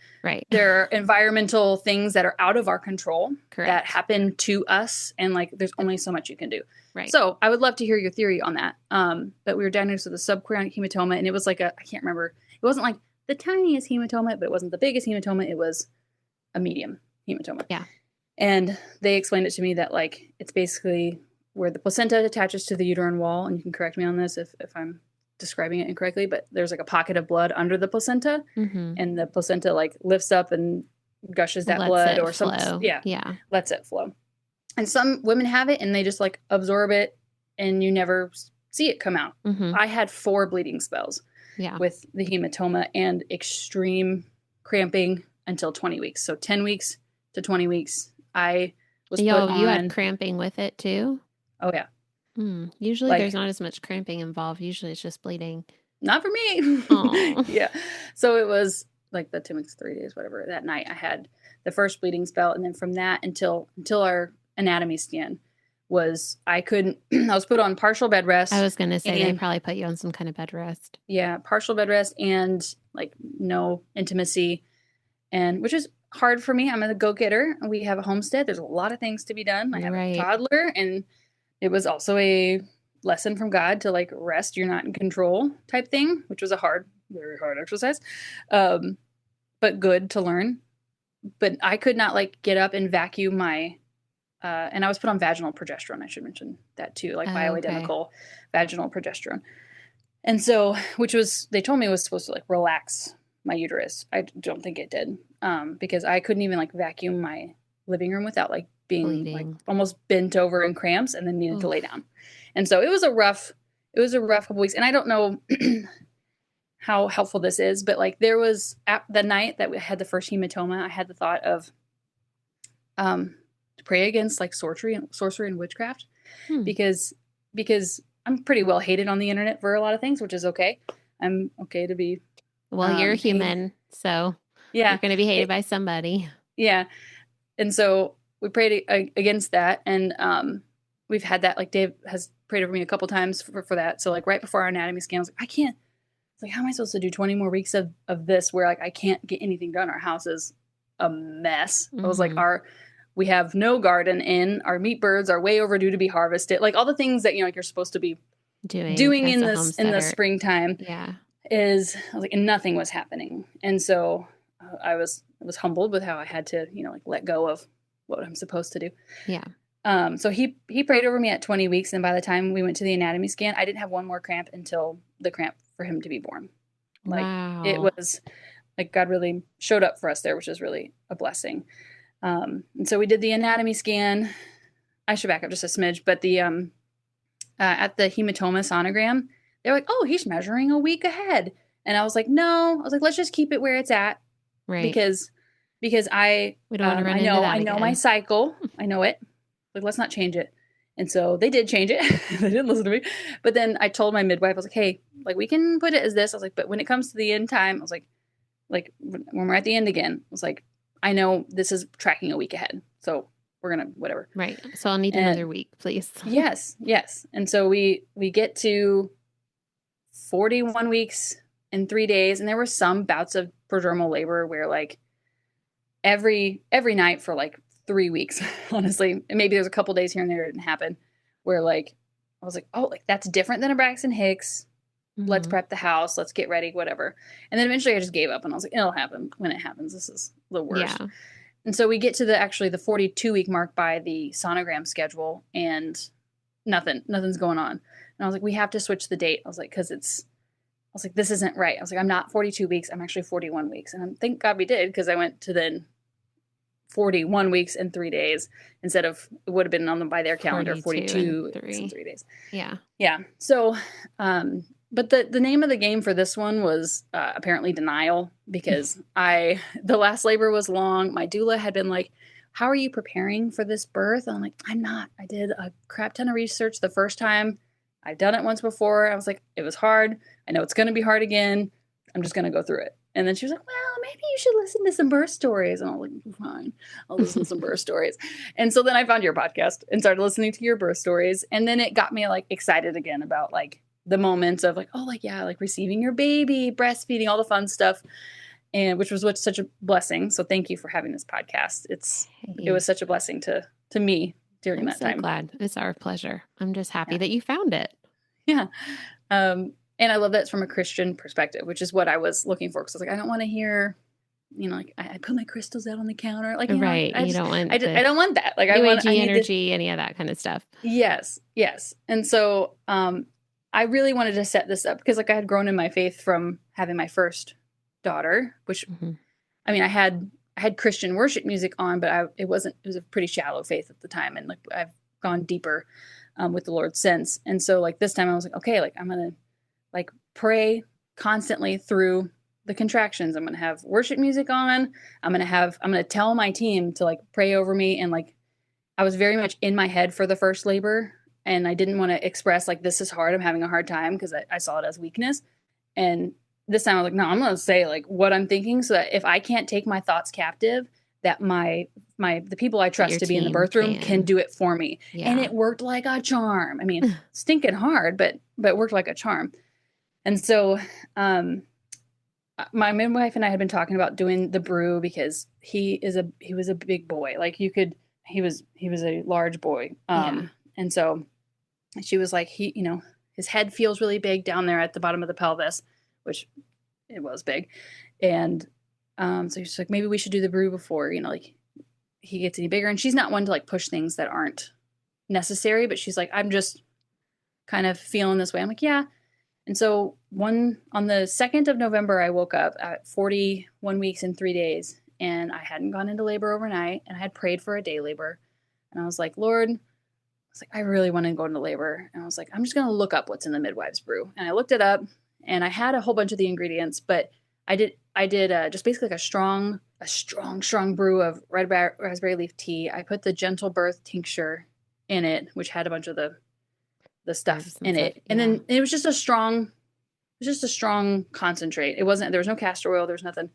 Speaker 1: there are environmental things that are out of our control. Correct. That happen to us, and like there's only so much you can do. Right. So I would love to hear your theory on that. But we were diagnosed with a subchorionic hematoma, and it was like I can't remember. It wasn't like the tiniest hematoma, but it wasn't the biggest hematoma. It was a medium hematoma. Yeah. And they explained it to me that like it's basically where the placenta attaches to the uterine wall, and you can correct me on this if I'm describing it incorrectly, but there's like a pocket of blood under the placenta, and the placenta like lifts up and gushes that blood, or something. Yeah. Lets it flow. And some women have it and they just like absorb it and you never see it come out. I had 4 bleeding spells with the hematoma and extreme cramping until 20 weeks. So 10 weeks to 20 weeks. I was put on.
Speaker 2: You had cramping with it too?
Speaker 1: Oh yeah.
Speaker 2: Usually there's not as much cramping involved. Usually it's just bleeding.
Speaker 1: Not for me. Yeah. So it was like the 2 weeks, 3 days, whatever. That night I had the first bleeding spell. And then from that until our anatomy scan was, I was put on partial bed rest.
Speaker 2: I was going to say they probably put you on some kind of bed rest.
Speaker 1: Yeah. Partial bed rest and like no intimacy, and which is hard for me. I'm a go-getter. We have a homestead. There's a lot of things to be done. I have a toddler, and it was also a lesson from God to like rest. You're not in control type thing, which was a very hard exercise, but good to learn. But I could not like get up and vacuum my, and I was put on vaginal progesterone. I should mention that too, like bioidentical vaginal progesterone. And so, they told me was supposed to like relax my uterus. I don't think it did, because I couldn't even like vacuum my living room without like being bleeding, like almost bent over in cramps, and then needed to lay down. And so it was a rough couple weeks. And I don't know how helpful this is, but like there was the night that we had the first hematoma, I had the thought of to pray against like sorcery and witchcraft, because I'm pretty well hated on the internet for a lot of things, which is okay. I'm okay to be.
Speaker 2: Well, you're human, so you're going to be hated by somebody. Yeah.
Speaker 1: And so we prayed against that. And we've had that, like Dave has prayed over me a couple times for that. So like right before our anatomy scan, I was like, I can't, it's like, how am I supposed to do 20 more weeks of this where like I can't get anything done? Our house is a mess. I was like, We have no garden in. Our meat birds are way overdue to be harvested. Like all the things that, like you're supposed to be doing in the springtime.
Speaker 2: Yeah.
Speaker 1: I was like, and nothing was happening. And so I was humbled with how I had to, like let go of what I'm supposed to do.
Speaker 2: Yeah.
Speaker 1: So he prayed over me at 20 weeks. And by the time we went to the anatomy scan, I didn't have one more cramp until the cramp for him to be born. Like it was like God really showed up for us there, which is really a blessing. And so we did the anatomy scan. I should back up just a smidge, but the at the hematoma sonogram, they're like, "Oh, he's measuring a week ahead," and I was like, "No," I was like, "Let's just keep it where it's at,"
Speaker 2: right?
Speaker 1: Because we don't want to run into that. I know my cycle, I know it. Like, let's not change it. And so they did change it. They didn't listen to me. But then I told my midwife, I was like, "Hey, like we can put it as this." I was like, "But when it comes to the end time," I was like when we're at the end again, I was like, "I know this is tracking a week ahead, so we're gonna whatever."
Speaker 2: Right. So I'll need another week, please.
Speaker 1: Yes. And so we get to 41 weeks and 3 days, and there were some bouts of prodromal labor where like every night for like 3 weeks, honestly, and maybe there's a couple days here and there it didn't happen, where like I was like, "Oh, like that's different than a Braxton Hicks. Let's prep the house. Let's get ready, whatever." And then eventually I just gave up and I was like, "It'll happen when it happens. This is the worst." Yeah. And so we get to the 42-week mark by the sonogram schedule, and nothing's going on. And I was like, "We have to switch the date." I was like, "This isn't right." I was like, "I'm not 42 weeks. I'm actually 41 weeks." And thank God we did, because I went to then 41 weeks and 3 days instead of, it would have been on them by their calendar, 42 and 3 days.
Speaker 2: Yeah.
Speaker 1: Yeah. So, but the name of the game for this one was apparently denial, because the last labor was long. My doula had been like, "How are you preparing for this birth?" And I'm like, "I'm not. I did a crap ton of research the first time. I've done it once before." I was like, "It was hard. I know it's going to be hard again. I'm just going to go through it." And then she was like, "Well, maybe you should listen to some birth stories." And I was like, "Fine, I'll listen to some birth stories." And so then I found your podcast and started listening to your birth stories. And then it got me like excited again about like the moments of like, oh, like, yeah, like receiving your baby, breastfeeding, all the fun stuff. And which was such a blessing. So thank you for having this podcast. It was such a blessing to me during that time.
Speaker 2: I'm so glad. It's our pleasure. I'm just happy that you found it.
Speaker 1: Yeah. And I love that it's from a Christian perspective, which is what I was looking for. Because I was like, I don't want to hear, like I put my crystals out on the counter. Like,
Speaker 2: right.
Speaker 1: I don't want that. Like, I
Speaker 2: want energy, any of that kind of stuff.
Speaker 1: Yes. And so I really wanted to set this up because like I had grown in my faith from having my first daughter, which I mean, I had Christian worship music on, but it was a pretty shallow faith at the time. And like I've gone deeper with the Lord since. And so like this time I was like, okay, like I'm going to like pray constantly through the contractions. I'm going to have worship music on. I'm going to tell my team to like pray over me. And like, I was very much in my head for the first labor, and I didn't want to express like, this is hard, I'm having a hard time, because I saw it as weakness. And this time I was like, no, I'm going to say like what I'm thinking, so that if I can't take my thoughts captive, that the people I trust to be in the birth room can do it for me. Yeah. And it worked like a charm. I mean, stinking hard, but it worked like a charm. And so my midwife and I had been talking about doing the brew, because he was a big boy. Like he was a large boy. And so she was like, his head feels really big down there at the bottom of the pelvis, which it was big. And so she's like, maybe we should do the brew before, like he gets any bigger. And she's not one to like push things that aren't necessary, but she's like, I'm just kind of feeling this way. I'm like, yeah. And so on the 2nd of November, I woke up at 41 weeks and 3 days, and I hadn't gone into labor overnight, and I had prayed for a day labor. And I was like, Lord, I really want to go into labor. And I was like, I'm just going to look up what's in the midwife's brew. And I looked it up, and I had a whole bunch of the ingredients, but I did just basically like a strong brew of red raspberry leaf tea. I put the Gentle Birth tincture in it, which had a bunch of the stuff in it. And then it was just a strong concentrate. There was no castor oil, there was nothing.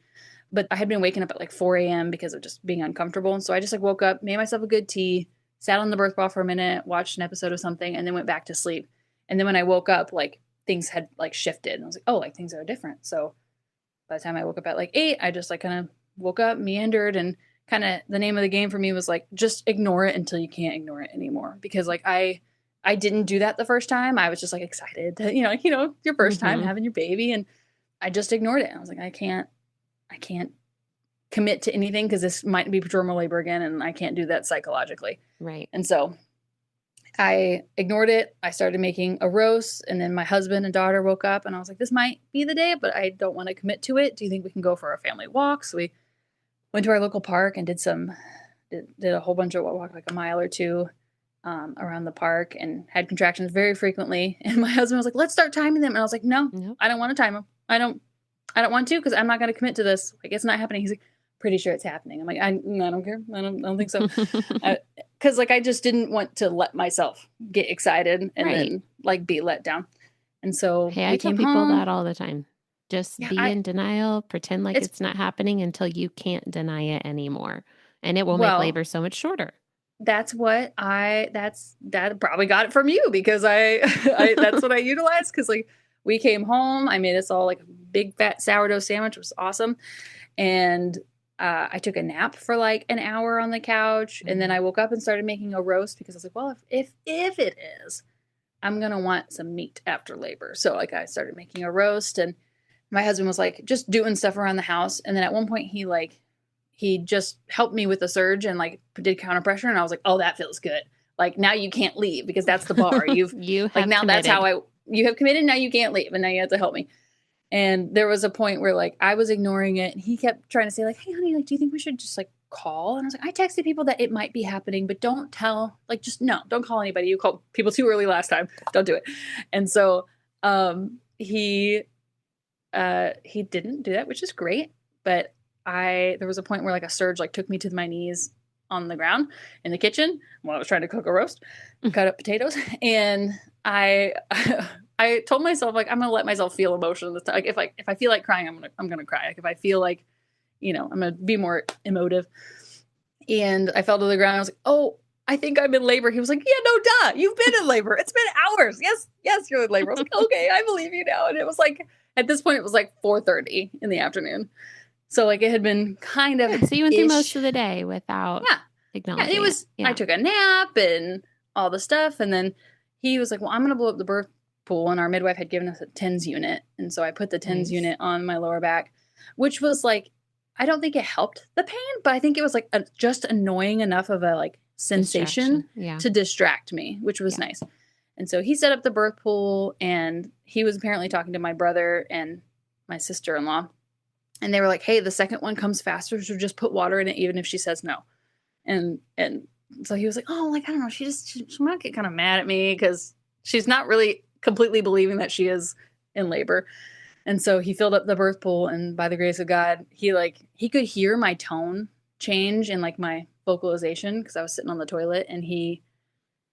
Speaker 1: But I had been waking up at like 4 a.m. because of just being uncomfortable. And so I just like woke up, made myself a good tea, sat on the birth ball for a minute, watched an episode of something, and then went back to sleep. And then when I woke up, like things had like shifted. And I was like, oh, like things are different. So by the time I woke up at like 8, I just like kind of woke up, meandered, and kind of the name of the game for me was like, just ignore it until you can't ignore it anymore. Because like I didn't do that the first time. I was just like excited to, your first time having your baby, and I just ignored it. I was like, I can't commit to anything because this might be prodromal labor again, and I can't do that psychologically.
Speaker 2: Right.
Speaker 1: And so I ignored it. I started making a roast, and then my husband and daughter woke up, and I was like, this might be the day, but I don't want to commit to it. Do you think we can go for a family walk? So we went to our local park and did a whole bunch of walk, like a mile or two around the park, and had contractions very frequently. And my husband was like, let's start timing them. And I was like, no, nope. I don't want to time them. I don't want to, because I'm not going to commit to this. Like, it's not happening. He's like, pretty sure it's happening. I'm like, I don't care. I don't think so. Because like, I just didn't want to let myself get excited and then like be let down. And so
Speaker 2: I tell people that all the time. Just be in denial, pretend like it's not happening until you can't deny it anymore. And it will make labor so much shorter.
Speaker 1: That's what that probably got it from you, because I that's what I utilized. Because like, we came home, I made us all like a big fat sourdough sandwich, which was awesome. And I took a nap for like an hour on the couch, and then I woke up and started making a roast, because I was like, well, if it is, I'm going to want some meat after labor. So like, I started making a roast, and my husband was like just doing stuff around the house. And then at one point he just helped me with the surge and like did counter pressure. And I was like, oh, that feels good. Like, now you can't leave, because that's the bar. You have now committed. That's how you have committed. Now you can't leave. And now you have to help me. And there was a point where like I was ignoring it, and he kept trying to say like, hey honey, like, do you think we should just like call? And I was like, I texted people that it might be happening, but don't tell, like, just no, don't call anybody. You called people too early last time. Don't do it. And so he didn't do that, which is great. But there was a point where like a surge like took me to my knees on the ground in the kitchen while I was trying to cook a roast, cut up potatoes. And I told myself, like, I'm going to let myself feel emotion this time. Like, if I feel like crying, I'm going to cry. Like, if I feel like, I'm going to be more emotive. And I fell to the ground. I was like, oh, I think I'm in labor. He was like, yeah, no, duh. You've been in labor. It's been hours. Yes, you're in labor. I was like, okay, I believe you now. And it was like, at this point, it was like 4:30 in the afternoon. So like, it had been kind of,
Speaker 2: so you went through most of the day without acknowledging
Speaker 1: it was, I took a nap and all the stuff. And then he was like, well, I'm going to blow up the birth pool, and our midwife had given us a TENS unit, and so I put the TENS unit on my lower back, which was like, I don't think it helped the pain, but I think it was like just annoying enough of a like sensation to distract me, which was nice. And so he set up the birth pool, and he was apparently talking to my brother and my sister-in-law, and they were like, hey, the second one comes faster, so just put water in it even if she says no. And so he was like, oh, like, I don't know, she might get kind of mad at me because she's not really completely believing that she is in labor. And so he filled up the birth pool, and by the grace of God, he could hear my tone change and like my vocalization, because I was sitting on the toilet, and he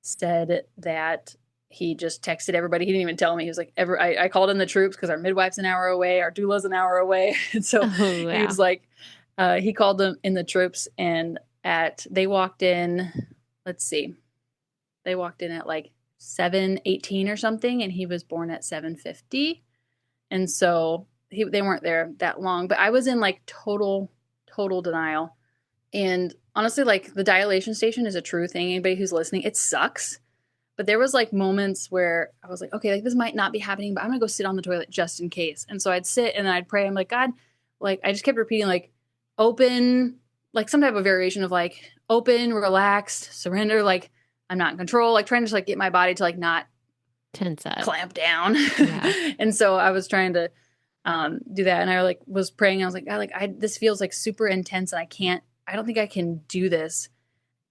Speaker 1: said that he just texted everybody. He didn't even tell me. He was like, I called in the troops because our midwife's an hour away, our doula's an hour away. And so he was like, he called them in the troops, and they walked in, they walked in at like 7:18 or something, and he was born at 7:50. And so they weren't there that long, but I was in like total denial. And honestly, like, the dilation station is a true thing. Anybody who's listening, it sucks. But there was like moments where I was like, okay, like, this might not be happening, but I'm gonna go sit on the toilet just in case. And so I'd sit and I'd pray. I'm like, God, like, I just kept repeating like, open, like some type of variation of like, open, relaxed, surrender, like, I'm not in control, like trying to just like get my body to like not
Speaker 2: tense up,
Speaker 1: clamp down. And so I was trying to do that, and I like was praying. I was like, God, like, this feels like super intense, and I don't think I can do this.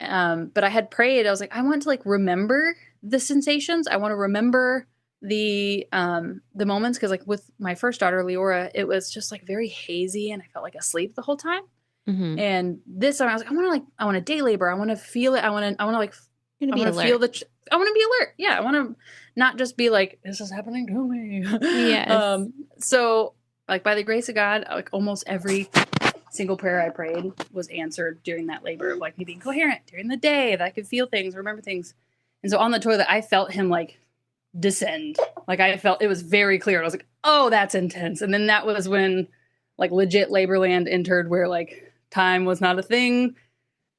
Speaker 1: But I had prayed. I was like, I want to like remember the sensations. I want to remember the moments, because like with my first daughter, Leora, it was just like very hazy, and I felt like asleep the whole time. Mm-hmm. And this time I was like, I want to day labor. I want to feel it. I want to like. I want to feel I want to be alert. Yeah. I want to not just be like, this is happening to me. Yes. So like, by the grace of God, like almost every single prayer I prayed was answered during that labor of like me being coherent during the day, that I could feel things, remember things. And so on the toilet, I felt him like descend. Like, I felt it was very clear. I was like, oh, that's intense. And then that was when like legit labor land entered, where like time was not a thing.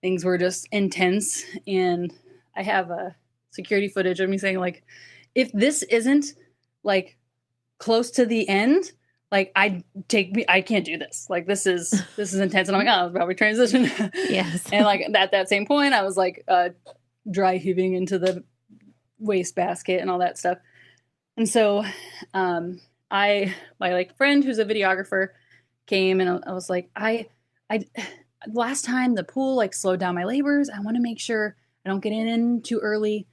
Speaker 1: Things were just intense. And I have a security footage of me saying, like, if this isn't like close to the end, like I can't do this. Like this is intense. And I'm like, oh, it's probably transition.
Speaker 2: Yes.
Speaker 1: And like at that same point, I was like dry heaving into the wastebasket and all that stuff. And so my like friend who's a videographer came, and I was like, I last time the pool like slowed down my labors. I want to make sure I don't get in too early.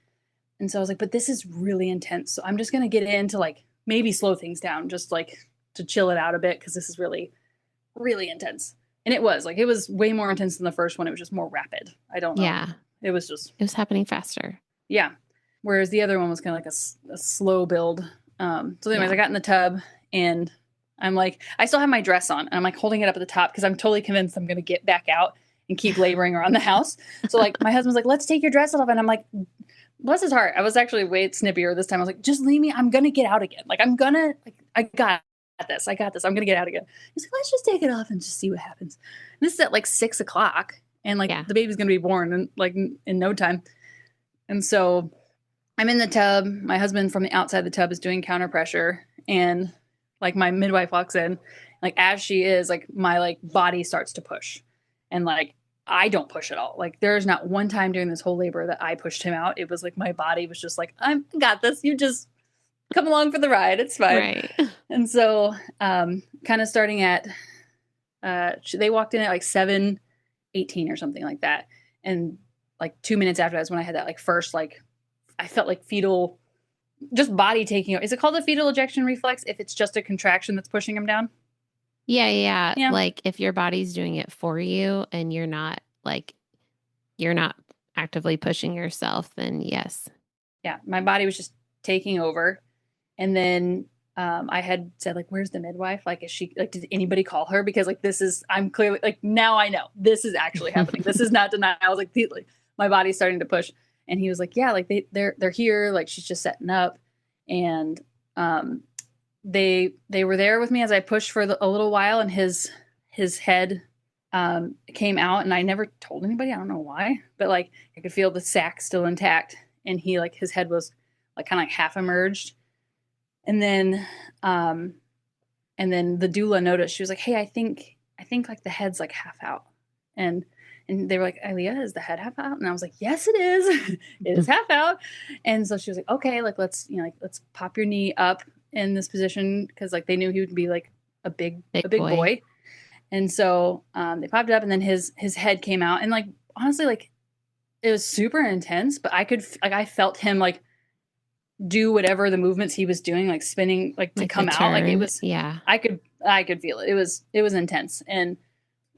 Speaker 1: And so I was like, but this is really intense. So I'm just going to get in to like maybe slow things down, just like to chill it out a bit, because this is really, really intense. And it was way more intense than the first one. It was just more rapid. I don't know.
Speaker 2: Yeah.
Speaker 1: It was
Speaker 2: happening faster.
Speaker 1: Yeah. Whereas the other one was kind of like a slow build. So anyways, I got in the tub, and I'm like, I still have my dress on, and I'm like holding it up at the top because I'm totally convinced I'm going to get back out and keep laboring around the house. So like my husband's like, let's take your dress off. And I'm like, bless his heart. I was actually way snippier this time. I was like, just leave me. I'm going to get out again. Like, I got this. I'm going to get out again. He's like, let's just take it off and just see what happens. And this is at like 6:00, and like the baby's going to be born in no time. And so I'm in the tub. My husband from the outside the tub is doing counter pressure, and like my midwife walks in, like as she is, like my like body starts to push, and like I don't push at all. Like there's not one time during this whole labor that I pushed him out. It was like my body was just like, I got this. You just come along for the ride. It's fine.
Speaker 2: Right.
Speaker 1: And so kind of starting at, they walked in at like 7:18 or something like that. And like 2 minutes after that's when I had that like first, like I felt like fetal, just body taking. Is it called the fetal ejection reflex if it's just a contraction that's pushing him down?
Speaker 2: Yeah. Like if your body's doing it for you and you're not actively pushing yourself, then yes.
Speaker 1: Yeah. My body was just taking over. And then I had said, like, where's the midwife? Like, is she, like, did anybody call her? Because like, I'm clearly like, now I know this is actually happening. This is not denial. I was like, my body's starting to push. And he was like, yeah, like they're here. Like she's just setting up. And they were there with me as I pushed for a little while, and his head came out, and I never told anybody. I don't know why, but like I could feel the sac still intact, and he like his head was like kind of like half emerged. And then the doula noticed. She was like, hey, I think like the head's like half out. And they were like, Aileeah, is the head half out? And I was like, yes, it is. It is half out. And so she was like, okay, like let's pop your knee up in this position, because like they knew he would be like a big boy. And so they popped it up, and then his head came out, and like honestly, like it was super intense, but I felt him like do whatever the movements he was doing, like spinning, like to come out. Like it was, I could feel it. It was intense. And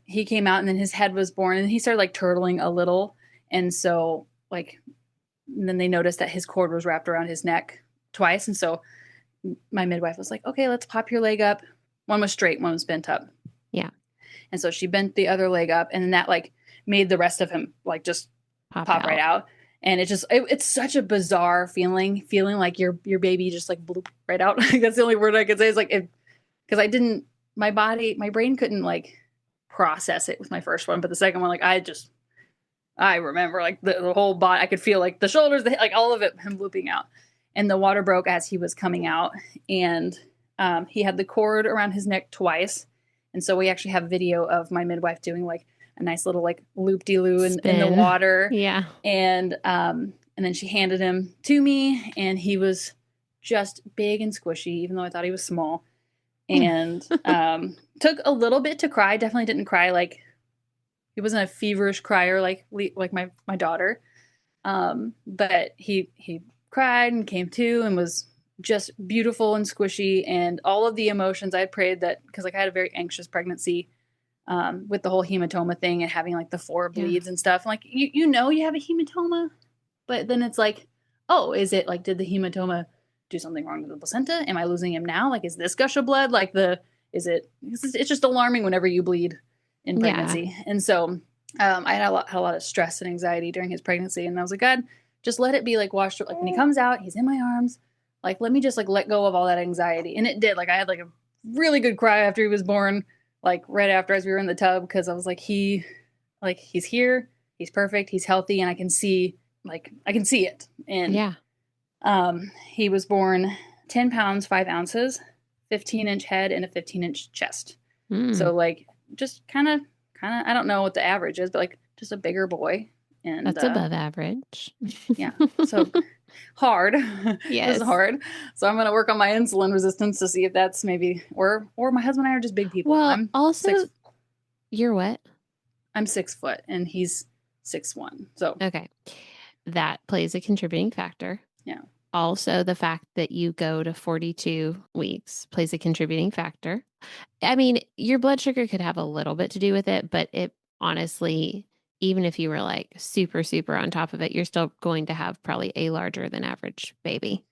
Speaker 1: he came out, and then his head was born, and he started like turtling a little. And so like, and then they noticed that his cord was wrapped around his neck twice. And so my midwife was like, okay, let's pop your leg up. One was straight, one was bent up.
Speaker 2: Yeah.
Speaker 1: And so she bent the other leg up, and then that like made the rest of him like just pop right out. And it's such a bizarre feeling like your baby just like bloop right out. That's the only word I could say is like, because my brain couldn't like process it with my first one, but the second one, like I remember like the whole body, I could feel like the shoulders, like all of it, him blooping out. And the water broke as he was coming out, and he had the cord around his neck twice. And so we actually have video of my midwife doing like a nice little like loop-de-loo in the water.
Speaker 2: Yeah.
Speaker 1: And then she handed him to me, and he was just big and squishy, even though I thought he was small. And took a little bit to cry. Definitely didn't cry like, he wasn't a feverish crier like my daughter. But he cried and came to, and was just beautiful and squishy, and all of the emotions. I prayed that, because like I had a very anxious pregnancy with the whole hematoma thing and having like the 4 bleeds and stuff. Like you know you have a hematoma, but then it's like, oh, is it like, did the hematoma do something wrong to the placenta? Am I losing him now? Like, is this gush of blood? Like it's just alarming whenever you bleed in pregnancy. Yeah. And so I had a lot of stress and anxiety during his pregnancy, and I was like, God, just let it be like washed. Like when he comes out, he's in my arms. Like, let me just like let go of all that anxiety. And it did. Like I had like a really good cry after he was born. like right after as we were in the tub, because I was like, he's here, he's perfect, he's healthy, and I can see it. And
Speaker 2: Yeah.
Speaker 1: he was born 10 pounds, 5 ounces, 15-inch head, and a 15-inch chest. So like just kind of, I don't know what the average is, but like just a bigger boy. And
Speaker 2: that's above average.
Speaker 1: Yeah. So hard.
Speaker 2: Yes.
Speaker 1: It was hard. So I'm going to work on my insulin resistance to see if that's maybe, or my husband and I are just big people.
Speaker 2: Well,
Speaker 1: I'm
Speaker 2: also, you're what?
Speaker 1: I'm 6 foot and he's 6'1". So
Speaker 2: okay, that plays a contributing factor.
Speaker 1: Yeah.
Speaker 2: Also, the fact that you go to 42 weeks plays a contributing factor. I mean, your blood sugar could have a little bit to do with it, but it honestly, even if you were like super, super on top of it, you're still going to have probably a larger than average baby.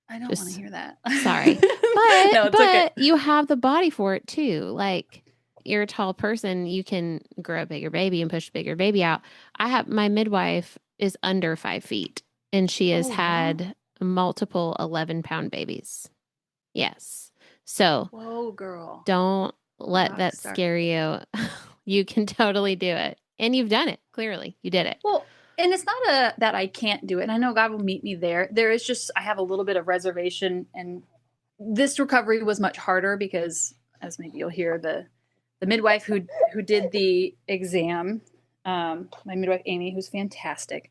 Speaker 1: I don't want to hear that.
Speaker 2: Sorry. But,
Speaker 1: no, it's okay.
Speaker 2: You have the body for it too. Like, you're a tall person, you can grow a bigger baby and push a bigger baby out. My midwife is under 5 feet and she has had multiple 11-pound babies. Yes. So,
Speaker 1: whoa, girl.
Speaker 2: Don't let that scare you. You can totally do it. And you've done it. Clearly, you did it.
Speaker 1: Well, and it's not that I can't do it. And I know God will meet me there. There is just, I have a little bit of reservation. And this recovery was much harder because, as maybe you'll hear, the midwife who did the exam, my midwife, Amy, who's fantastic,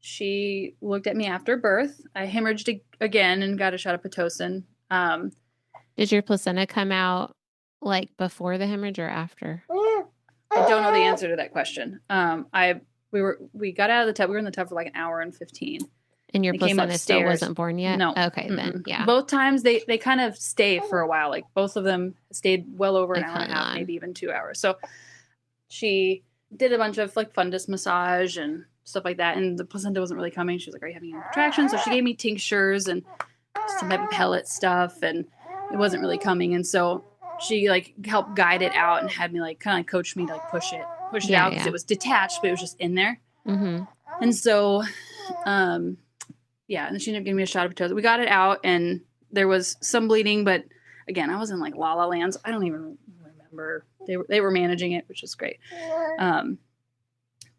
Speaker 1: she looked at me after birth. I hemorrhaged again and got a shot of Pitocin.
Speaker 2: Did your placenta come out like before the hemorrhage or after?
Speaker 1: I don't know the answer to that question. We got out of the tub. We were in the tub for like an hour and 15.
Speaker 2: And your placenta still wasn't born yet?
Speaker 1: No.
Speaker 2: Okay, then, yeah.
Speaker 1: Both times they kind of stay for a while. Like both of them stayed well over an hour and a half, maybe even 2 hours. So she did a bunch of like fundus massage and stuff like that. And the placenta wasn't really coming. She was like, "Are you having any contractions?" So she gave me tinctures and some type of pellet stuff, and it wasn't really coming. And so she like helped guide it out and had me like kind of coach me to like push it out because it was detached, but it was just in there.
Speaker 2: Mm-hmm.
Speaker 1: And so, and she ended up giving me a shot of Pitocin. We got it out, and there was some bleeding, but again, I was in like La La Land, so I don't even remember. They were managing it, which is great.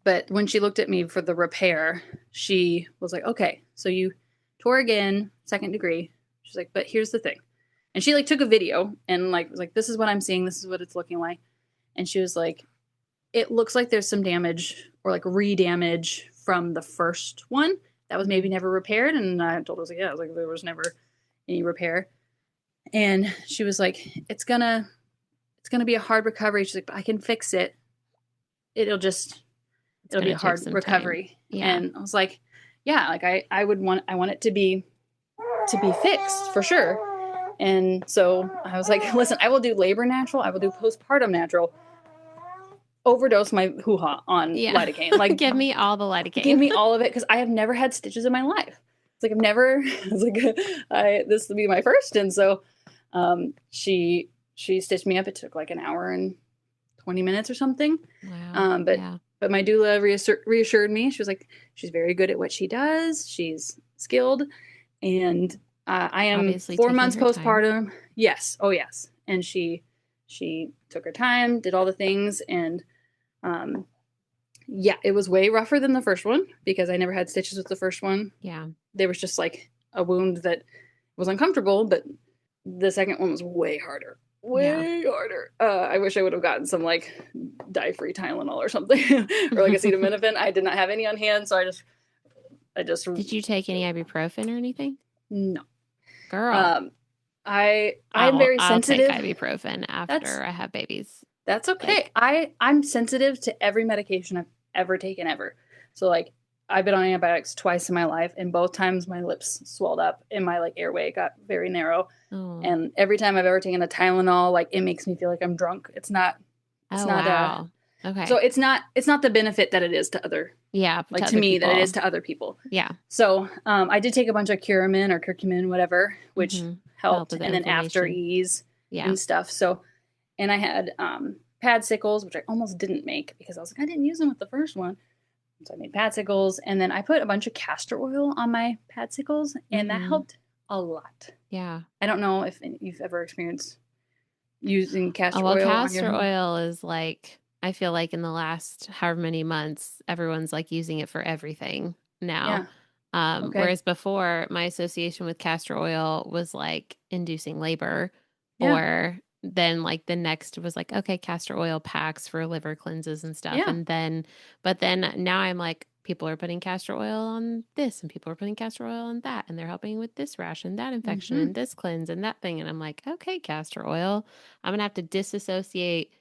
Speaker 1: But when she looked at me for the repair, she was like, "Okay, so you tore again, 2nd degree." She's like, "But here's the thing." And she like took a video and like was like, "This is what I'm seeing. This is what it's looking like." And she was like, "It looks like there's some damage or like re-damage from the first one that was maybe never repaired." And I told her, I was like, there was never any repair. And she was like, it's gonna be a hard recovery. She's like, "But I can fix it. It'll be a hard recovery."
Speaker 2: Yeah.
Speaker 1: And I was like, yeah, like I want it to be fixed for sure. And so I was like, "Listen, I will do labor natural. I will do postpartum natural. Overdose my hoo-ha on lidocaine. Like,
Speaker 2: give me all the lidocaine.
Speaker 1: Give me all of it, because I have never had stitches in my life. It's like this will be my first." And so she stitched me up. It took like an hour and 20 minutes or something.
Speaker 2: Wow.
Speaker 1: But my doula reassured me. She was like, "She's very good at what she does. She's skilled." And I am obviously 4 months postpartum. Time. Yes. Oh, yes. And she took her time, did all the things. And it was way rougher than the first one because I never had stitches with the first one.
Speaker 2: Yeah.
Speaker 1: There was just like a wound that was uncomfortable, but the second one was way harder. Way harder. I wish I would have gotten some like dye-free Tylenol or something or like acetaminophen. I did not have any on hand, so I just. Did
Speaker 2: you take any ibuprofen or anything?
Speaker 1: No.
Speaker 2: Girl.
Speaker 1: I'm very sensitive.
Speaker 2: I'll take ibuprofen after I have babies.
Speaker 1: That's okay. I'm sensitive to every medication I've ever taken ever. So like I've been on antibiotics twice in my life, and both times my lips swelled up and my like airway got very narrow. Oh. And every time I've ever taken a Tylenol, like it makes me feel like I'm drunk. It's not.
Speaker 2: Wow. Okay.
Speaker 1: So it's not the benefit that it is to other.
Speaker 2: Yeah.
Speaker 1: Like to me, that it is to other people.
Speaker 2: Yeah.
Speaker 1: So I did take a bunch of Curamin or curcumin, whatever, which helped, and then after ease and stuff. So, and I had pad sickles, which I almost didn't make because I was like, I didn't use them with the first one. So I made pad sickles, and then I put a bunch of castor oil on my pad sickles, and that helped a lot.
Speaker 2: Yeah.
Speaker 1: I don't know if you've ever experienced using castor
Speaker 2: well,
Speaker 1: oil on
Speaker 2: castor
Speaker 1: your...
Speaker 2: oil is like, I feel like in the last however many months, everyone's like using it for everything now.
Speaker 1: Yeah. Okay.
Speaker 2: Whereas before, my association with castor oil was like inducing labor,
Speaker 1: Yeah.
Speaker 2: or then like the next was like, okay, castor oil packs for liver cleanses and stuff.
Speaker 1: Yeah.
Speaker 2: And then, but then now I'm like, people are putting castor oil on this and people are putting castor oil on that. And they're helping with this rash and that infection and this cleanse and that thing. And I'm like, okay, castor oil, I'm going to have to disassociate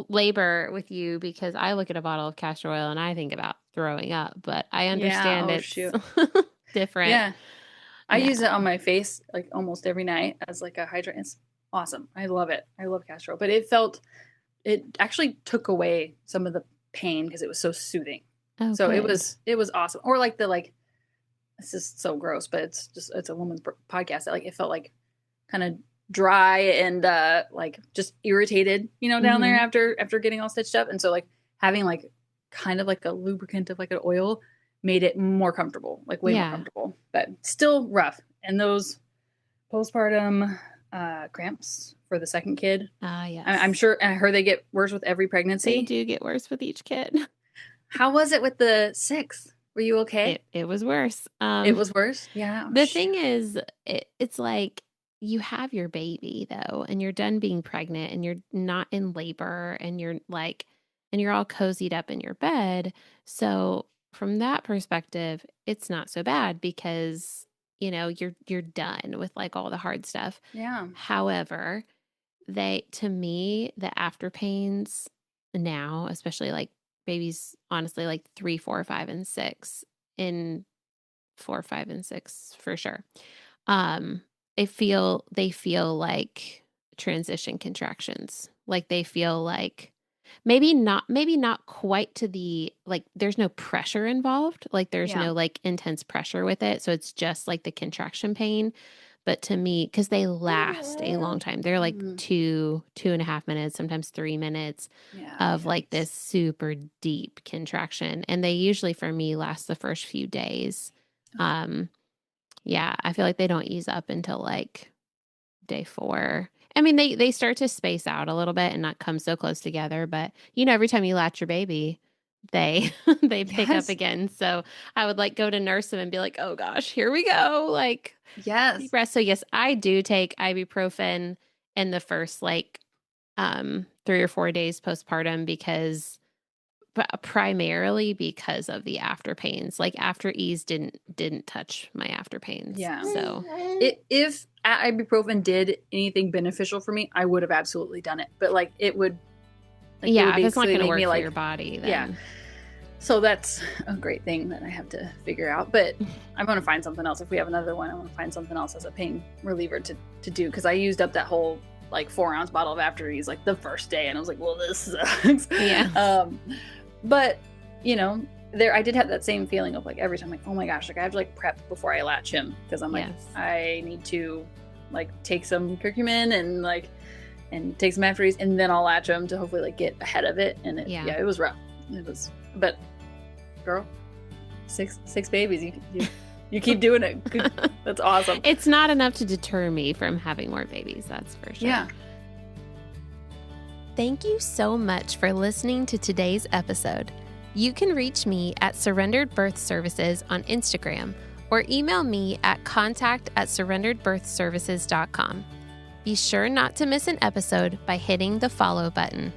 Speaker 2: labor with you, because I look at a bottle of castor oil and I think about throwing up, but I understand
Speaker 1: Oh,
Speaker 2: it's
Speaker 1: shoot.
Speaker 2: different.
Speaker 1: Yeah. I
Speaker 2: Yeah.
Speaker 1: use it on my face like almost every night as like a hydrant. It's awesome. I love it. I love castor oil, but it actually took away some of the pain because it was so soothing.
Speaker 2: Oh,
Speaker 1: So
Speaker 2: good.
Speaker 1: it was awesome. Or like this is so gross, but it's a woman's podcast that like it felt like kind of dry and like just irritated, down there after getting all stitched up. And so like having like kind of like a lubricant of like an oil made it more comfortable, like way more comfortable, but still rough. And those postpartum cramps for the second kid.
Speaker 2: Yes.
Speaker 1: I'm sure, I heard they get worse with every pregnancy.
Speaker 2: They do get worse with each kid.
Speaker 1: How was it with the sixth? Were you okay?
Speaker 2: It was worse.
Speaker 1: It was worse? Yeah.
Speaker 2: The thing is, it's like you have your baby though, and you're done being pregnant and you're not in labor and you're all cozied up in your bed. So from that perspective, it's not so bad because, you're done with like all the hard stuff.
Speaker 1: Yeah.
Speaker 2: However, to me, the after pains now, especially like babies, honestly, like 3, 4, 5, and 6, in 4, 5, and 6 for sure. They feel like transition contractions. Like they feel like maybe not quite to the, like there's no pressure involved. Like there's no like intense pressure with it. So it's just like the contraction pain. But to me, because they last a long time, they're like 2.5 minutes, sometimes 3 minutes of like this super deep contraction. And they usually, for me, last the first few days. Yeah, I feel like they don't ease up until like day 4. I mean, they start to space out a little bit and not come so close together. But, every time you latch your baby, they pick up again. So I would like go to nurse them and be like, oh gosh, here we go. Like,
Speaker 1: yes.
Speaker 2: So yes, I do take ibuprofen in the first like 3 or 4 days postpartum, because primarily because of the after pains. Like after ease didn't touch my after pains.
Speaker 1: Yeah.
Speaker 2: So
Speaker 1: if ibuprofen did anything beneficial for me, I would have absolutely done it. But like it would,
Speaker 2: like, if it's not going to work for your body, then.
Speaker 1: Yeah. So that's a great thing that I have to figure out. But I'm going to find something else. If we have another one, I want to find something else as a pain reliever to do. Because I used up that whole like 4-ounce bottle of After Ease like the first day. And I was like, well, this sucks.
Speaker 2: Yeah.
Speaker 1: But, I did have that same feeling of like every time, like, oh my gosh, like I have to like prep before I latch him. Because I'm like, I need to like take some curcumin and take some After Ease. And then I'll latch him to hopefully like get ahead of it. And it was rough. But girl, six babies, you keep doing it. That's awesome.
Speaker 2: It's not enough to deter me from having more babies, that's for sure.
Speaker 1: Yeah.
Speaker 2: Thank you so much for listening to today's episode. You can reach me at Surrendered Birth Services on Instagram, or email me at contact@surrenderedbirthservices.com. Be sure not to miss an episode by hitting the follow button.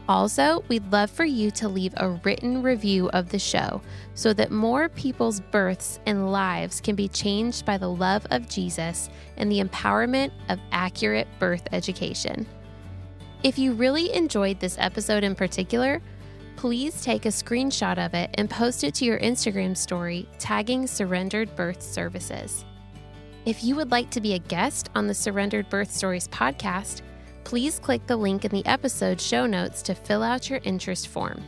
Speaker 2: Also, we'd love for you to leave a written review of the show so that more people's births and lives can be changed by the love of Jesus and the empowerment of accurate birth education. If you really enjoyed this episode in particular, please take a screenshot of it and post it to your Instagram story, tagging Surrendered Birth Services. If you would like to be a guest on the Surrendered Birth Stories podcast, please click the link in the episode show notes to fill out your interest form.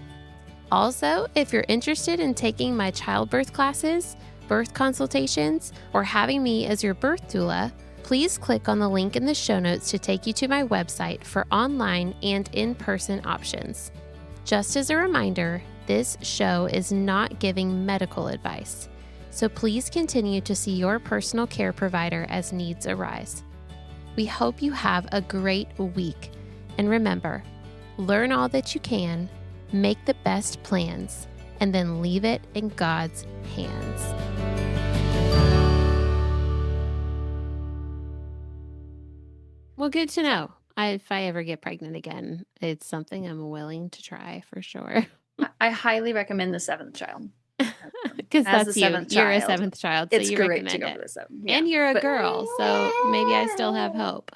Speaker 2: Also, if you're interested in taking my childbirth classes, birth consultations, or having me as your birth doula, please click on the link in the show notes to take you to my website for online and in-person options. Just as a reminder, this show is not giving medical advice, so please continue to see your personal care provider as needs arise. We hope you have a great week. And remember, learn all that you can, make the best plans, and then leave it in God's hands. Well, good to know. If I ever get pregnant again, it's something I'm willing to try for sure.
Speaker 1: I highly recommend the 7th child.
Speaker 2: Because
Speaker 1: As
Speaker 2: that's
Speaker 1: the
Speaker 2: you.
Speaker 1: 7th
Speaker 2: You're a
Speaker 1: child,
Speaker 2: 7th child, so
Speaker 1: it's
Speaker 2: you
Speaker 1: great to
Speaker 2: recommend
Speaker 1: go
Speaker 2: it.
Speaker 1: for the 7th. Yeah.
Speaker 2: And you're a girl, so maybe I still have hope.